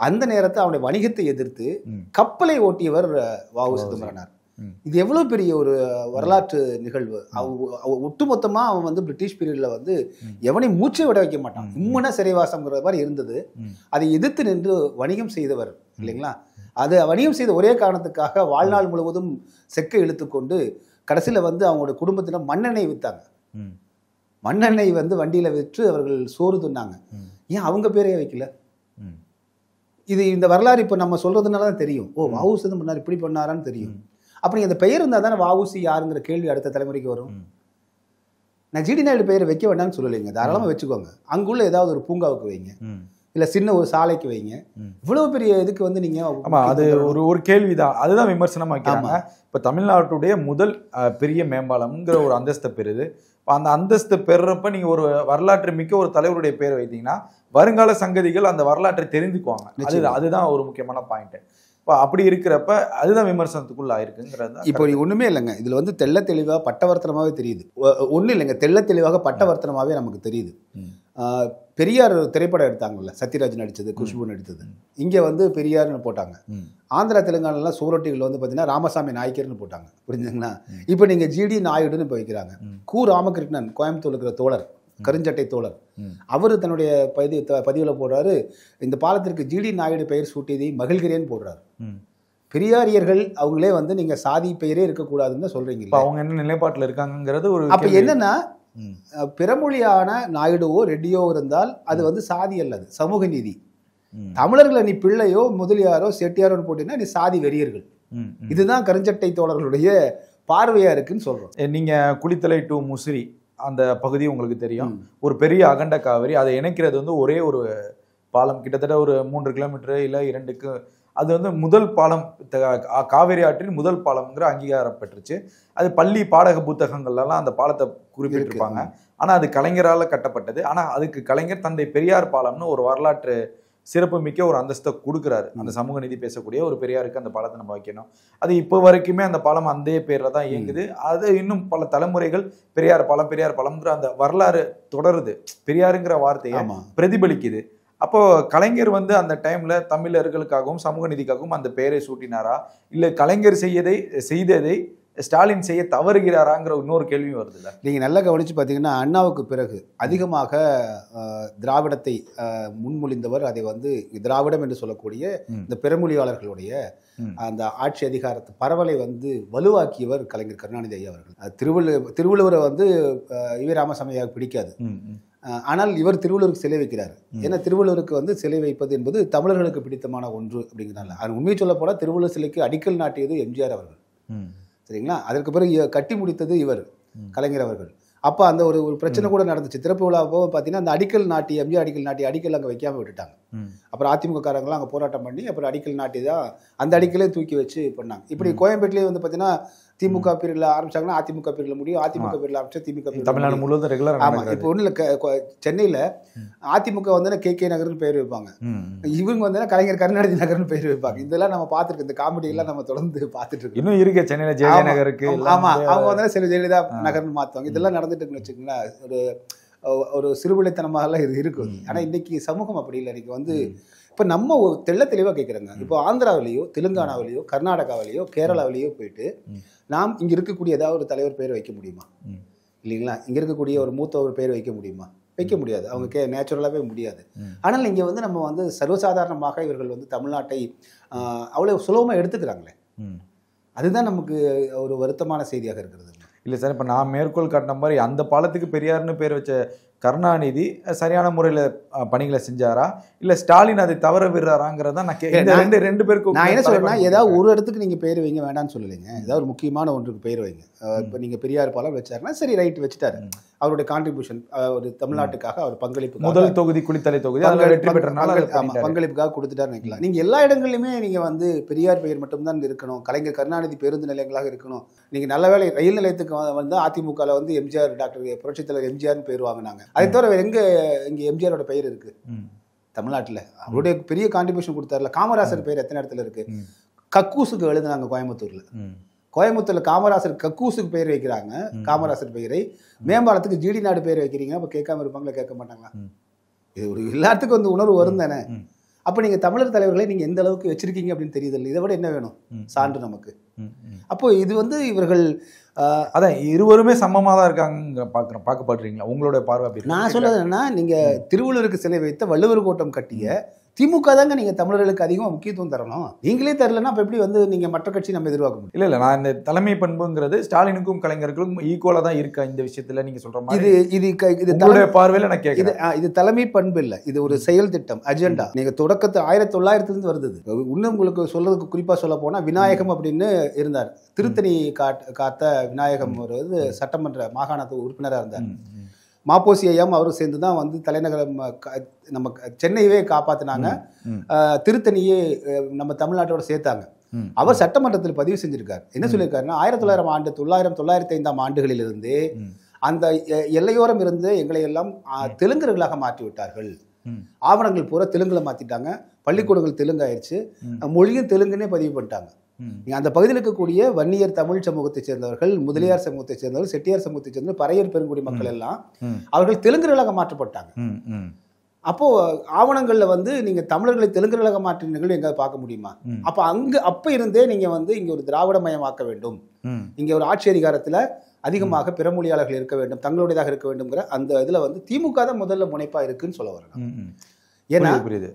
அந்த நேரத்தை அவனுடைய வணிகத்தை எதிர்த்து கப்பலை ஓட்டியவர் வ.உ. சிதம்பரனார். இது எவ்வளவு பெரிய ஒரு வரலாற்று நிகழ்வு. ஒட்டுமொத்தமா அவன் வந்து பிரிட்டிஷ் பீரியட்ல வந்து எவனையும் மூச்சை விட வைக்க மாட்டான், இம்முன சிறைவாசம்ங்கிற மாதிரி இருந்தது. அதை எதிர்த்து நின்று வணிகம் செய்தவர் இல்லைங்களா? அது வணிகம் செய்த ஒரே காரணத்துக்காக வாழ்நாள் முழுவதும் செக்கை இழுத்துக்கொண்டு கடைசியில வந்து அவங்களோட குடும்பத்தினர் மண்ணெண்ணெய் வித்தாங்க. மண்ணெண்ணெய் வந்து வண்டியில விற்று அவர்கள் சோறு தின்னாங்க. ஏன் அவங்க பேரையே வைக்கல? இது இந்த வரலாறு இப்போ நம்ம சொல்றதுனால தான் தெரியும். ஓ, வ.உ. சிதம்பரனார் இப்படி பண்ணாரான்னு தெரியும். அப்படி அந்த பெயர் இருந்தால் தானே வ.உ.சி யாருங்கிற கேள்வி அடுத்த தலைமுறைக்கு வரும். நான் ஜிடி நாயுடு பெயரை வைக்க வேண்டாம்னு சொல்லலைங்க, தாராளமாக வச்சுக்கோங்க. அங்குள்ள ஏதாவது ஒரு பூங்காவுக்கு வைங்க, இல்லை சின்ன ஒரு சாலைக்கு வைங்க. இவ்வளவு பெரிய இதுக்கு வந்து நீங்க அது ஒரு கேள்விதான். அதுதான் விமர்சனமா வைக்கிறாங்க. இப்போ தமிழ்நாட்டுடைய முதல் பெரிய மேம்பாலம்ங்கிற ஒரு அந்தஸ்தை பெறுது. அந்த அந்தஸ்து பெறுறப்ப நீங்க ஒரு வரலாற்று மிக்க ஒரு தலைவருடைய பேர் வைத்தீங்கன்னா வருங்கால சங்கதிகள் அந்த வரலாற்றை தெரிந்துக்குவாங்க. அதுதான் ஒரு முக்கியமான பாயிண்ட். இப்போ அப்படி இருக்கிறப்ப அதுதான் விமர்சனத்துக்குள்ள ஆயிருக்குங்கிறது. இப்போ ஒண்ணுமே இல்லைங்க, இதுல வந்து தெள்ள தெளிவாக பட்டவர்த்தனமாவே தெரியுது. ஒன்றும் இல்லைங்க, தெள்ள தெளிவாக பட்டவர்த்தனமாவே நமக்கு தெரியுது. பெரியார் திரைப்படம் எடுத்தாங்கல்ல, சத்யராஜ் நடிச்சது, குஷ்பு நடித்தது. இங்கே வந்து பெரியார்னு போட்டாங்க. ஆந்திரா தெலுங்கானாலாம் சூரட்டிகள் வந்து பார்த்தீங்கன்னா ராமசாமி நாய்க்கர்னு போட்டாங்க, புரிஞ்சுங்களா? இப்போ நீங்கள் ஜிடி நாயுடுன்னு இப்போ வைக்கிறாங்க. கு ராமகிருஷ்ணன் கோயம்புத்தூர் இருக்கிற தோழர் கருஞ்சட்டை தோழர். அவர் தன்னுடைய பதிவில் போடுறாரு, இந்த பாலத்திற்கு ஜிடி நாயுடு பெயர் சூட்டியதை மகிழ்கிறேன்னு போடுறாரு. பெரியாரியர்கள் அவங்களே வந்து நீங்க சாதி பெயரே இருக்கக்கூடாதுன்னு சொல்றீங்க. அவங்க என்ன நிலைப்பாட்டில் இருக்காங்கிறது ஒரு. அப்ப என்னன்னா, பிறமொழியான நாயுடுவோ ரெட்டியோ இருந்தால் அது வந்து சாதி அல்லது சமூக நீதி. தமிழர்களை நீ பிள்ளையோ முதலியாரோ செட்டியாரோ போட்டீங்கன்னா நீ சாதி வெறியர்கள். இதுதான் கருஞ்சட்டை தோழர்களுடைய பார்வையா இருக்குன்னு சொல்றோம். நீங்க குளித்தலை டு முசிறி அந்த பகுதி உங்களுக்கு தெரியும், ஒரு பெரிய அகண்ட காவிரி, அதை இணைக்கிறது வந்து ஒரே ஒரு பாலம், கிட்டத்தட்ட ஒரு 3 கிலோமீட்டர் இல்லை 2க்கு. அது வந்து முதல் பாலம், காவிரி ஆற்றின் முதல் பாலம்ங்கிற அங்கீகாரம் பெற்றுச்சு. அது பள்ளி பாடக புத்தகங்கள்லாம் அந்த பாலத்தை குறிப்பிட்டிருப்பாங்க. ஆனா அது கலைஞரால் கட்டப்பட்டது. ஆனா அதுக்கு கலைஞர் தந்தை பெரியார் பாலம்னு ஒரு வரலாற்று சிறப்பு மிக்க ஒரு அந்தஸ்தை கொடுக்குறாரு. அந்த சமூக நீதி பேசக்கூடிய ஒரு பெரியாருக்கு அந்த பாலத்தை நம்ம வைக்கணும். அது இப்போ வரைக்குமே அந்த பாலம் அந்த பேர்ல தான் இயங்குது. அது இன்னும் பல தலைமுறைகள் பெரியார் பாலம் பெரியார் பாலம்ங்கிற அந்த வரலாறு தொடருது. பெரியாருங்கிற வார்த்தையை பிரதிபலிக்குது. அப்போ கலைஞர் வந்து அந்த டைம்ல தமிழர்களுக்காகவும் சமூக நீதிக்காகவும் அந்த பெயரை சூட்டினாரா, இல்லை கலைஞர் செய்ததை ஸ்டாலின் செய்ய தவறுகிறாராங்கிற இன்னொரு கேள்வியும் வருதுல்ல. நீங்கள் நல்லா கவனித்து பார்த்தீங்கன்னா, அண்ணாவுக்கு பிறகு அதிகமாக திராவிடத்தை முன்மொழிந்தவர், அதை வந்து திராவிடம் என்று சொல்லக்கூடிய இந்த பிறமொழியாளர்களுடைய அந்த ஆட்சி அதிகாரத்தை பரவலை வந்து வலுவாக்கியவர் கலைஞர் கருணாநிதி ஐயா அவர்கள். திருவள்ளுவரை வந்து ராமசாமியாக பிடிக்காது, ஆனால் இவர் திருவள்ளுவருக்கு சிலை வைக்கிறார். ஏன்னா திருவள்ளுவருக்கு வந்து சிலை வைப்பது என்பது தமிழர்களுக்கு பிடித்தமான ஒன்று அப்படிங்கிறனால. அது உண்மையை சொல்ல போனால் திருவள்ளுவர் சிலைக்கு அடிக்கல் நாட்டியது எம்ஜிஆர் அவர்கள், சரிங்களா. அதற்கு பிறகு கட்டி முடித்தது இவர் கலைஞர் அவர்கள். அப்போ அந்த ஒரு பிரச்சனை கூட நடந்துச்சு. திறப்பு விழாவோ பார்த்தீங்கன்னா அந்த அடிக்கல் நாட்டி எம்ஜிஆர் அடிக்கல் அங்கே வைக்காமல் விட்டுட்டாங்க. அப்புறம் அதிமுக காரங்களாம் அங்கே போராட்டம் பண்ணி அப்புறம் அடிக்கல் நாட்டி தான் அந்த அடிக்கலே தூக்கி வச்சு பண்ணாங்க. இப்படி கோயம்பேட்டிலேயே வந்து பார்த்தீங்கன்னா திமுக பீரியட்ல ஆரம்பிச்சாங்கன்னா அதிமுக பீரியட்ல முடியும், அதிமுக பீரியட்ல ஆரம்பிச்சா திமுக பீரியட் தமிழ்நாடு முழுவதும் ரெகுலர். ஆமா, இப்போ ஒன்றும் இல்லை, சென்னையில் அதிமுக வந்து கே நகர்னு பெயர் வைப்பாங்க, இவங்க வந்து கலைஞர் கருணாநிதி நகர்னு பெயர் வைப்பாங்க. இதெல்லாம் நம்ம பார்த்துருக்கோம், இந்த காமெடி எல்லாம் நம்ம தொடர்ந்து பார்த்துட்டு இருக்கோம். இன்னும் இருக்கு சென்னையில ஜெய நகருக்கு. ஆமா, அவங்க வந்து சில ஜெயலலிதா நகர்னு மாற்றுவாங்க. இதெல்லாம் நடந்துட்டு இருக்குன்னு வச்சுக்கோங்களேன். ஒரு சிறுபிள்ளைத்தனமாக இது இருக்குது. ஆனால் இன்னைக்கு சமூகம் அப்படி இல்லை. இன்னைக்கு வந்து இப்போ நம்ம ஒரு தெளிவாக கேட்குறோங்க. இப்போ ஆந்திராவிலேயோ தெலுங்கானாவிலேயோ கர்நாடகாவிலேயோ கேரளாவிலேயோ போயிட்டு நாம் இங்கே இருக்கக்கூடிய ஏதாவது ஒரு தலைவர் பேர் வைக்க முடியுமா? இல்லைங்களா? இங்கே இருக்கக்கூடிய ஒரு மூத்தவர் பேர் வைக்க முடியுமா? வைக்க முடியாது. அவங்க நேச்சுரலாகவே முடியாது. ஆனால் இங்கே வந்து நம்ம வந்து சர்வசாதாரணமாக இவர்கள் வந்து தமிழ்நாட்டை அவ்வளோ சுலபமாக எடுத்துக்கிறாங்களே, அதுதான் நமக்கு ஒரு வருத்தமான செய்தியாக இருக்கிறது. இல்லை சார், இப்போ நான் மேற்கோள் காட்டின மாதிரி அந்த பாலத்துக்கு பெரியார்னு பேர் வச்ச கருணாநிதி சரியான முறையில் பணிகளை செஞ்சாரா, இல்லை ஸ்டாலின் அதை தவற விடுறாராங்கிறதா நான் ரெண்டு பேருக்கும் நான் என்ன சொல்றேன்னா, ஏதாவது ஒரு இடத்துக்கு நீங்கள் பேர் வைங்க வேண்டாம்னு சொல்லலைங்க. ஏதாவது ஒரு முக்கியமான ஒன்றுக்கு பேர் வைங்க. இப்போ நீங்கள் பெரியார் பாலம் வச்சாருன்னா சரி, ரைட், வச்சுட்டாரு. அவருடைய கான்ட்ரிபியூஷன், ஒரு தமிழ்நாட்டுக்காக அவர் பங்களிப்பு, முதல் தொகுதி குளித்தலை தொகுதி வெற்றி பெற்றனால பங்களிப்புக்காக கொடுத்துட்டாரு நினைக்கலாம். நீங்கள் எல்லா இடங்கள்லையுமே நீங்கள் வந்து பெரியார் பெயர் மட்டும்தான் இருக்கணும், கலைஞர் கருணாநிதி பேருந்து நிலையங்களாக இருக்கணும். நீங்கள் நல்ல வேலை ரயில் நிலையத்துக்கு வந்து அதிமுகவில் வந்து எம்ஜிஆர், டாக்டர் புரட்சித் தலைவர் எம்ஜிஆர்னு பேர் வாங்கினாங்க. அதை தவிர இங்கே எம்ஜிஆரோட பெயர் இருக்கு தமிழ்நாட்டில். அவருடைய பெரிய கான்ட்ரிபியூஷன் கொடுத்தாருல. காமராசர் பெயர் எத்தனை இடத்துல இருக்கு? கக்கூசுக்கு எழுதுனாங்க கோயம்புத்தூர்ல காமராசர் கக்கூசுக்கு பெயர் வைக்கிறாங்க. காமராசர் பெயரை மேம்பாலத்துக்கு ஜிடி நாடு பெயர் வைக்கிறீங்க. அப்போ கேட்காம இருப்பாங்களா? கேட்க மாட்டாங்களா? இது ஒரு எல்லாத்துக்கும் வந்து உணர்வு வரும் தானே. அப்போ நீங்கள் தமிழர் தலைவர்களை நீங்கள் எந்த அளவுக்கு வச்சிருக்கீங்க அப்படின்னு தெரியுது. இதை விட என்ன வேணும் சான்று நமக்கு? அப்போ இது வந்து இவர்கள் அதான் இருவருமே சமமாக தான் இருக்காங்க பார்க்கப்படுறீங்களா? உங்களுடைய பார்வை அப்படி? நான் சொல்றது என்னன்னா, நீங்கள் திருவள்ளுவருக்கு சிலை வைத்த வள்ளுவர் கோட்டம் கட்டிய திமுக தாங்க நீங்கள் தமிழர்களுக்கு அதிகமாக முக்கியத்துவம் தரணும். நீங்களே தரலன்னா அப்போ எப்படி வந்து நீங்கள் மற்ற கட்சி நம்ம எதிர்பார்க்க முடியும்? இல்லை, நான் இந்த தலைமை பண்புங்கிறது ஸ்டாலினுக்கும் கலைஞர்களுக்கும் ஈக்குவலாக தான் இருக்கா இந்த விஷயத்தில்? நீங்கள் சொல்கிற மாதிரி இது தலைமை பார்வையில் நான் கேட்குறேன். இது தலைமை பண்பு இல்லை, இது ஒரு செயல் திட்டம், அஜெண்டா. நீங்கள் தொடக்கத்து 1900 வருது. இன்னும் உங்களுக்கு சொல்றதுக்கு குறிப்பாக சொல்ல போனால் விநாயகம் அப்படின்னு இருந்தார். திருத்தணி காத்த விநாயகம் ஒரு சட்டமன்ற மாகாணத்து உறுப்பினராக இருந்தார். மாப்போசி ஐயாவும் அவரும் சேர்ந்து தான் வந்து தலைநகரம் நம்ம சென்னையவே காப்பாற்றினாங்க, திருத்தணியே நம்ம தமிழ்நாட்டோட சேர்த்தாங்க. அவர் சட்டமன்றத்தில் பதிவு செஞ்சிருக்காரு. என்ன சொல்லியிருக்காருன்னா, 1905 ஆண்டுகளிலிருந்து அந்த எல்லையோரம் இருந்து எங்களை எல்லாம் தெலுங்கர்களாக மாற்றி விட்டார்கள். ஆவணங்கள் பூரா தெலுங்குல மாற்றிட்டாங்க, பள்ளிக்கூடங்கள் தெலுங்கு ஆயிடுச்சு, மொழியும் தெலுங்குன்னே பதிவு பண்ணிட்டாங்க. அந்த பகுதியில் இருக்கக்கூடிய வன்னியர் தமிழ் சமூகத்தை சேர்ந்தவர்கள், முதலியார் சமூகத்தை சேர்ந்தவர்கள், செட்டியார் சமூகத்தை சேர்ந்தவர்கள், பறையர் பெருங்குடி மக்கள் எல்லாம் அவர்கள் தெலுங்கர்களாக மாற்றப்பட்டாங்க. அப்போ ஆவணங்கள்ல வந்து நீங்க தமிழர்களை தெலுங்கர்களாக மாற்றின நிகழ்வு எங்க பார்க்க முடியுமா? அப்ப அப்ப இருந்தே நீங்க வந்து இங்க ஒரு திராவிட மயமாக்க வேண்டும், இங்க ஒரு ஆட்சி அதிகாரத்துல அதிகமாக பிற மொழியாளர்கள் இருக்க வேண்டும், தங்களுடையதாக இருக்க வேண்டும்ங்கிற அந்த இதுல வந்து திமுக தான் முதல்ல முனைப்பா இருக்குன்னு சொல்ல வரேன். ஏன்னா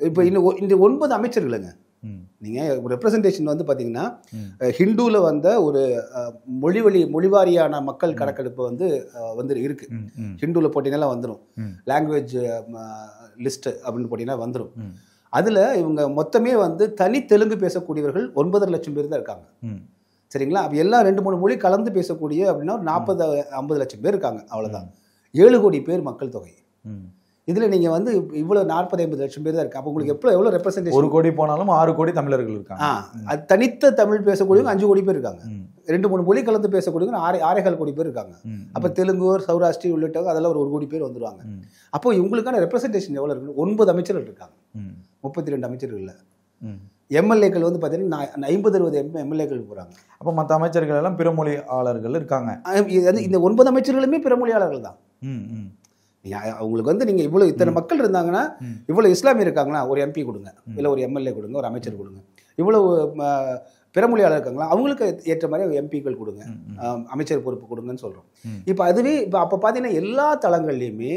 இப்ப இந்த 9 அமைச்சர்களுங்க, நீங்க ரெப்ரசன்டேஷன் வந்து பாத்தீங்கன்னா ஹிந்துல வந்த ஒரு மொழிவாரியான மக்கள் கணக்கெடுப்பு வந்து இருக்கு. ஹிந்துல போட்டீங்கன்னா வந்துடும், லாங்குவேஜ் லிஸ்ட் அப்படின்னு போட்டீங்கன்னா வந்துடும். அதுல இவங்க மொத்தமே வந்து தனி தெலுங்கு பேசக்கூடியவர்கள் 9.5 லட்சம் பேர் தான் இருக்காங்க. சரிங்களா? அப்ப எல்லாம் 2-3 மொழி கலந்து பேசக்கூடிய அப்படின்னா ஒரு 40-50 லட்சம் பேர் இருக்காங்க. அவ்வளவுதான். 7 கோடி பேர் மக்கள் தொகை. இதுல நீங்க வந்து இவ்வளவு 40-50 லட்சம் பேர் தான் இருக்கு. அப்ப உங்களுக்கு எவ்வளவு ரெப்ரசன்டேஷன்? 1 கோடி போனாலும் 6 கோடி தமிழர்கள் இருக்காங்க. அது தனித்த தமிழ் பேசக்கூடியவங்க 5 கோடி பேர் இருக்காங்க. 2-3 மொழி கலந்து பேசக்கூடியவங்க 6.25 கோடி பேர் இருக்காங்க. அப்ப தெலுங்கு, சௌராஷ்டிரி உள்ளிட்டவங்க அதெல்லாம் ஒரு 1 கோடி பேர் வந்துருவாங்க. அப்போ இவங்களுக்கான ரெப்ரசன்டேஷன் எவ்வளவு இருக்கு? 9 அமைச்சர்கள் இருக்காங்க, 32 அமைச்சர்கள் இல்ல. எம்எல்ஏக்கள் வந்து பாத்தீங்கன்னா 50-60 எம்எல்ஏக்கள் போறாங்க. அப்ப மற்ற அமைச்சர்கள் எல்லாம் பிறமொழியாளர்கள் இருக்காங்க. இந்த 9 அமைச்சர்களுமே பிறமொழியாளர்கள் தான். அவங்களுக்கு வந்து நீங்க இவ்வளவு இத்தனை மக்கள் இருந்தாங்கன்னா, இவ்வளவு இஸ்லாமிய இருக்காங்கன்னா ஒரு எம்பி கொடுங்க, இல்ல ஒரு எம்எல்ஏ கொடுங்க, ஒரு அமைச்சர் கொடுங்க. இவ்வளவு பிறமொழியாளர் இருக்காங்களா, அவங்களுக்கு ஏற்ற மாதிரி எம்பிக்கள் கொடுங்க, அமைச்சர் பொறுப்பு கொடுங்கன்னு சொல்றோம். இப்ப அதுவே அப்ப பாத்தீங்கன்னா எல்லா தளங்கள்லயுமே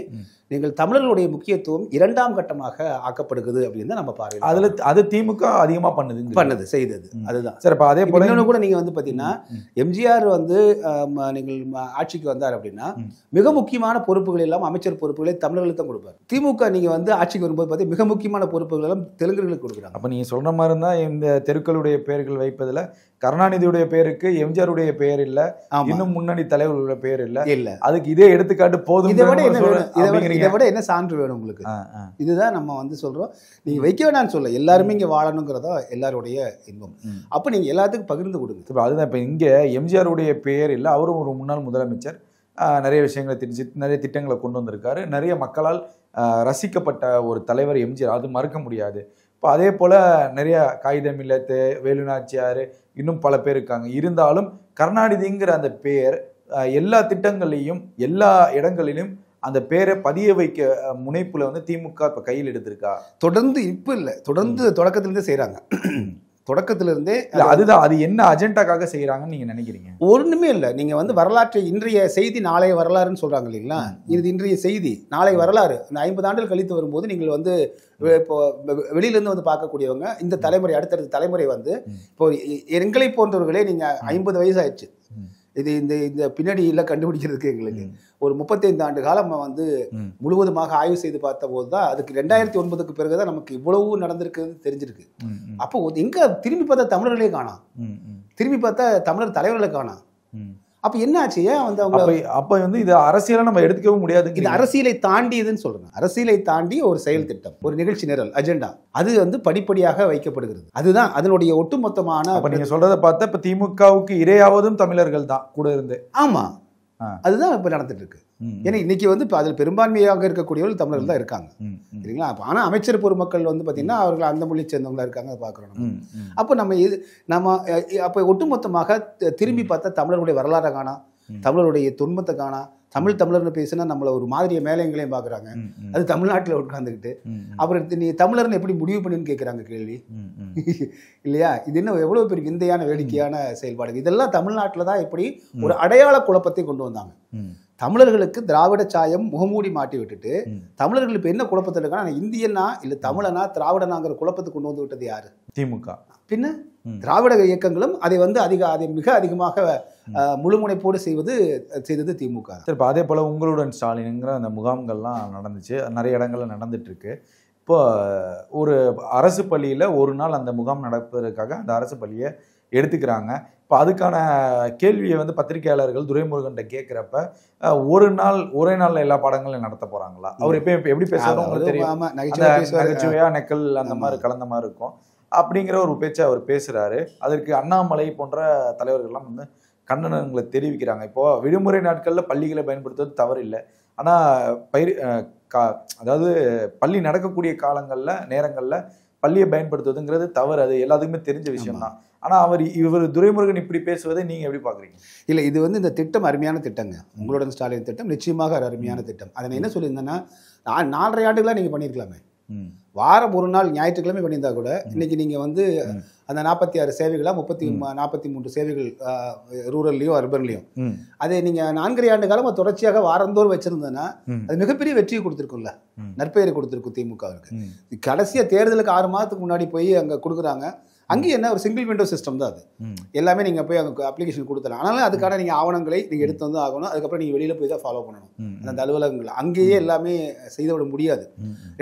நீங்கள் தமிழர்களுடைய முக்கியத்துவம் 2ஆம் கட்டமாக ஆக்கப்படுகிறது அப்படின்னு தான் நம்ம பார்க்கிறோம். அது திமுக அதிகமா செய்தது. அதுதான் சார். இப்ப அதே போல இன்னொன்னு கூட நீங்க வந்து பாத்தீங்கன்னா எம்ஜிஆர் வந்து நீங்கள் ஆட்சிக்கு வந்தார் அப்படின்னா மிக முக்கியமான பொறுப்புகள் எல்லாம் அமைச்சர் பொறுப்புகளை தமிழர்களுக்கு தான் கொடுப்பார். திமுக நீங்க வந்து ஆட்சிக்கு வரும்போது பார்த்தீங்கன்னா மிக முக்கியமான பொறுப்புகள் எல்லாம் தெலுங்கர்களுக்கு கொடுக்குறாங்க. அப்ப நீங்க சொல்ற மாதிரி இருந்தா இந்த தெருக்களுடைய பெயர்கள் வைப்பதுல கருணாநிதியுடைய பேருக்கு எம்ஜிஆருடைய பெயர் இல்ல, இன்னும் முன்னணி தலைவர்களுடைய பேர் இல்ல. அதுக்கு இதே எடுத்துக்காட்டு போதும். இதை விட என்ன சான்று வேணும் உங்களுக்கு? இதுதான் நம்ம வந்து சொல்றோம். நீங்க வைக்க வேணாம்னு சொல்ல, எல்லாருமே இங்க வாழணுங்கிறதா எல்லாருடைய இன்பம். அப்ப நீங்க எல்லாத்துக்கும் பகிர்ந்து கொடுங்க. அதுதான் இப்ப இங்க எம்ஜிஆருடைய பெயர் இல்ல, அவரும் ஒரு முன்னாள் முதலமைச்சர், நிறைய விஷயங்களை நிறைய திட்டங்களை கொண்டு வந்திருக்காரு, நிறைய மக்களால் ரசிக்கப்பட்ட ஒரு தலைவர் எம்ஜிஆர், அது மறக்க முடியாது. இப்போ அதே போல நிறைய காகிதம் இல்லத்து, வேலுநாச்சியார், இன்னும் பல பேர் இருக்காங்க. இருந்தாலும் கருணாநிதிங்கிற அந்த பெயர் எல்லா திட்டங்களையும் எல்லா இடங்களிலும் அந்த பேரை பதிய வைக்க முனைப்புல வந்து திமுக இப்ப கையில் எடுத்திருக்கா? தொடர்ந்து இப்ப இல்ல, தொடர்ந்து தொடக்கத்திலிருந்தே செய்யறாங்க. தொடக்கத்திலிருந்தே அதுதான். அது என்ன அஜெண்டாக்காக செய்யறாங்கன்னு நீங்க நினைக்கிறீங்க? ஒண்ணுமே இல்லை. நீங்க வந்து வரலாற்றை இன்றைய செய்தி நாளைய வரலாறுன்னு சொல்றாங்க இல்லைங்களா? இது இன்றைய செய்தி நாளைய வரலாறு. இந்த 50 ஆண்டுகள் கழித்து வரும்போது நீங்கள் வந்து இப்போ வெளியிலேருந்து வந்து பார்க்கக்கூடியவங்க, இந்த தலைமுறை அடுத்தடுத்த தலைமுறை வந்து இப்போ எங்களை போன்றவர்களே நீங்க 50 வயசு ஆயிடுச்சு. இது இந்த பின்னாடி எல்லாம் கண்டுபிடிக்கிறதுக்கு எங்களுக்கு ஒரு 35 ஆண்டு காலம் வந்து முழுவதுமாக ஆய்வு செய்து பார்த்த போது தான் அதுக்கு 2009க்கு பிறகுதான் நமக்கு இவ்வளவு நடந்திருக்குன்னு தெரிஞ்சிருக்கு. அப்போ எங்க திரும்பி பார்த்தா தமிழர்களே காணோம், திரும்பி பார்த்தா தமிழர் தலைவர்களை காணோம். அப்ப என்ன ஆச்சு? ஏன் வந்து அவங்க அப்ப வந்து இது அரசியலை நம்ம எடுத்துக்கவும் முடியாது. இது அரசியலை தாண்டியதுன்னு சொல்றேன். அரசியலை தாண்டி ஒரு செயல் திட்டம், ஒரு நிகழ்ச்சி நிரல், அஜெண்டா, அது வந்து படிப்படியாக வைக்கப்படுகிறது. அதுதான் அதனுடைய ஒட்டுமொத்தமான. அப்ப நீங்க சொல்றதை பார்த்தா இப்ப திமுகவுக்கு இரையாவதும் தமிழர்கள் தான் கூட இருந்து. ஆமா, அதுதான் இப்ப நடந்துட்டு இருக்கு. ஏன்னா இன்னைக்கு வந்து இப்போ அதில் பெரும்பான்மையாக இருக்கக்கூடியவர்கள் தமிழர்கள் தான் இருக்காங்க, சரிங்களா? அப்போ ஆனால் அமைச்சர் பொதுமக்கள் வந்து பார்த்தீங்கன்னா அவர்கள் அந்த மொழி சேர்ந்தவங்களா இருக்காங்க, அதை பார்க்குறோம். அப்போ நம்ம அப்போ ஒட்டுமொத்தமாக திரும்பி பார்த்தா தமிழர்களுடைய வரலாறை காணா, தமிழருடைய துன்பத்தை காணா. தமிழர்னு பேசுனா நம்மள ஒரு மாதிரியை மேலைங்களையும் பார்க்குறாங்க. அது தமிழ்நாட்டில் உட்காந்துக்கிட்டு அப்புறம் நீ தமிழர்னு எப்படி முடிவு பண்ணுன்னு கேட்குறாங்க கேள்வி இல்லையா? இது என்ன எவ்வளோ பெரிய விந்தையான வேடிக்கையான செயல்பாடு. இதெல்லாம் தமிழ்நாட்டில் தான் இப்படி ஒரு அடையாள குழப்பத்தை கொண்டு வந்தாங்க. தமிழர்களுக்கு திராவிட சாயம் முகமூடி மாட்டி விட்டுட்டு தமிழர்கள் இப்ப என்ன குழப்பத்தில் இருக்காங்க, இந்தியனா இல்ல தமிழனா திராவிடனாங்கிற குழப்பத்தை கொண்டு வந்து விட்டது யாரு? திமுக. பின்ன திராவிட இயக்கங்களும் அதை மிக அதிகமாக முழுமுனைப்போடு செய்தது திமுக. இப்போ அதே போல உங்களுடன் ஸ்டாலின்ங்கிற அந்த முகாம்கள்லாம் நடந்துச்சு, நிறைய இடங்கள்ல நடந்துட்டு இருக்கு. இப்போ ஒரு அரசு பள்ளியில ஒரு நாள் அந்த முகாம் நடப்பதற்காக அந்த அரசு பள்ளியை எடுத்துக்கிறாங்க. இப்போ அதுக்கான கேள்வியை வந்து பத்திரிகையாளர்கள் துரைமுருகன்ட்ட கேட்குறப்ப ஒரே நாள்ல எல்லா பாடங்களும் நடத்த போறாங்களா, அவர் எப்படி பேசுறாரு உங்களுக்கு தெரியும், நகைச்சுவையா நெக்கல் அந்த மாதிரி கலந்த மாதிரி இருக்கும் அப்படிங்கிற ஒரு பேச்சை அவர் பேசுறாரு. அதற்கு அண்ணாமலை போன்ற தலைவர்கள்லாம் வந்து கண்டனங்களை தெரிவிக்கிறாங்க. இப்போ விடுமுறை நாட்கள்ல பள்ளிகளை பயன்படுத்துவது தவறு இல்லை, ஆனா அதாவது பள்ளி நடக்கக்கூடிய நேரங்கள்ல பள்ளியை பயன்படுத்துவதுங்கிறது தவறு, அது எல்லாத்துக்குமே தெரிஞ்ச விஷயம் தான். ஆனா இவர் துரைமுருகன் இப்படி பேசுவதை நீங்க எப்படி பாக்குறீங்க? இல்லை, இது வந்து இந்த திட்டம் அருமையான திட்டங்க. உங்களுடன் ஸ்டாலின் திட்டம் நிச்சயமாக ஒரு அருமையான திட்டம். அதை நான் என்ன சொல்லியிருந்தேன்னா, 4.5 ஆண்டுகளாக நீங்கள் பண்ணியிருக்கலாமே. வாரம் ஒரு நாள் ஞாயிற்றுக்கிழமை பண்ணியிருந்தா கூட இன்னைக்கு நீங்கள் வந்து அந்த 46 சேவைகளாக 43 சேவைகள் ரூரல்லையும் அர்பன்லையும் அதை நீங்கள் 4.5 ஆண்டு காலமாக தொடர்ச்சியாக வாரந்தோறும் வச்சிருந்தேன்னா அது மிகப்பெரிய வெற்றியை கொடுத்துருக்கும்ல, நற்பெயரை கொடுத்துருக்கும் திமுகவிற்கு. கடைசியாக தேர்தலுக்கு 6 மாதத்துக்கு முன்னாடி போய் அங்கே கொடுக்குறாங்க. அங்கேயும் என்ன ஒரு சிங்கிள் விண்டோ சிஸ்டம் தான் அது. எல்லாமே நீங்கள் போய் அங்கே அப்ளிகேஷன் கொடுத்துடலாம். ஆனாலும் அதுக்கான நீங்கள் ஆவணங்களை நீங்கள் எடுத்து வந்து ஆகணும். அதுக்கப்புறம் நீங்கள் வெளியில் போய் தான் ஃபாலோ பண்ணணும் அந்த அலுவலகங்கள். அங்கேயே எல்லாமே செய்துவிட முடியாது.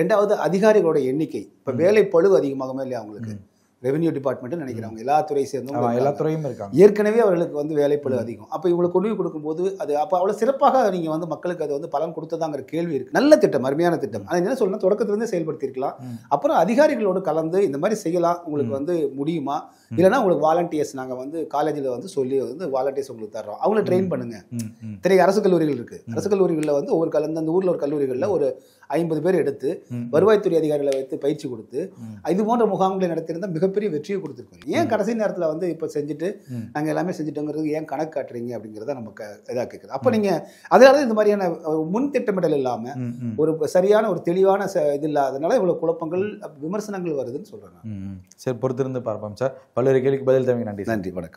2வது அதிகாரிகளோட எண்ணிக்கை. இப்போ வேலை பளு அதிகமாகவே இல்லையா அவங்களுக்கு? ரெவென்யூ டிபார்ட்மெண்ட் நினைக்கிறவங்க எல்லா துறை சேர்ந்தவங்க எல்லா துறையும் இருக்காங்க. ஏற்கனவே அவர்களுக்கு வந்து வேலைப்பளு அதிகம். அப்போ இவங்களுக்கு கொண்டு போய் கொடுக்கும்போது அது அப்போ அவ்வளோ சிறப்பாக நீங்கள் வந்து மக்களுக்கு அது வந்து பலன் கொடுத்ததாங்கிற கேள்வி இருக்குது. நல்ல திட்டம், அருமையான திட்டம். அதை என்ன சொல்லணும், தொடக்கத்திலிருந்தே செயல்படுத்தியிருக்கலாம். அப்புறம் அதிகாரிகளோடு கலந்து இந்த மாதிரி செய்யலாம், உங்களுக்கு வந்து முடியுமா, இல்லைன்னா உங்களுக்கு வாலண்டியர்ஸ் நாங்கள் வந்து காலேஜில் வந்து சொல்லி வந்து வாலண்டியர்ஸ் உங்களுக்கு தர்றோம், அவங்கள ட்ரெயின் பண்ணுங்க. இத்தனை அரசு கல்லூரிகள் இருக்குது. அரசு கல்லூரிகளில் வந்து ஒவ்வொரு அந்த ஊரில் ஒரு கல்லூரிகளில் ஒரு 50 பேர் எடுத்து வருவாய்த்துறை அதிகாரிகளை வைத்து பயிற்சி கொடுத்து இது போன்ற முகாம்களை நடத்தியிருந்தால் மிகப்பெரிய வெற்றியை கொடுத்துருக்கோம். ஏன் கடைசி நேரத்தில் வந்து இப்போ செஞ்சுட்டு நாங்கள் எல்லாமே செஞ்சுட்டோங்கிறது ஏன் கணக்கு காட்டுறீங்க அப்படிங்கிறத நமக்கு இதாக கேட்குது. அப்போ நீங்கள் அதனால இந்த மாதிரியான முன் திட்டமிடல் இல்லாமல் ஒரு சரியான ஒரு தெளிவான இது இல்லாதனால இவ்வளோ குழப்பங்கள் விமர்சனங்கள் வருதுன்னு சொல்கிறேன். சரி, பொறுத்திருந்து பார்ப்போம் சார். பல்வேறு கேள்விக்கு பதில் தவிர நன்றி. நன்றி, வணக்கம்.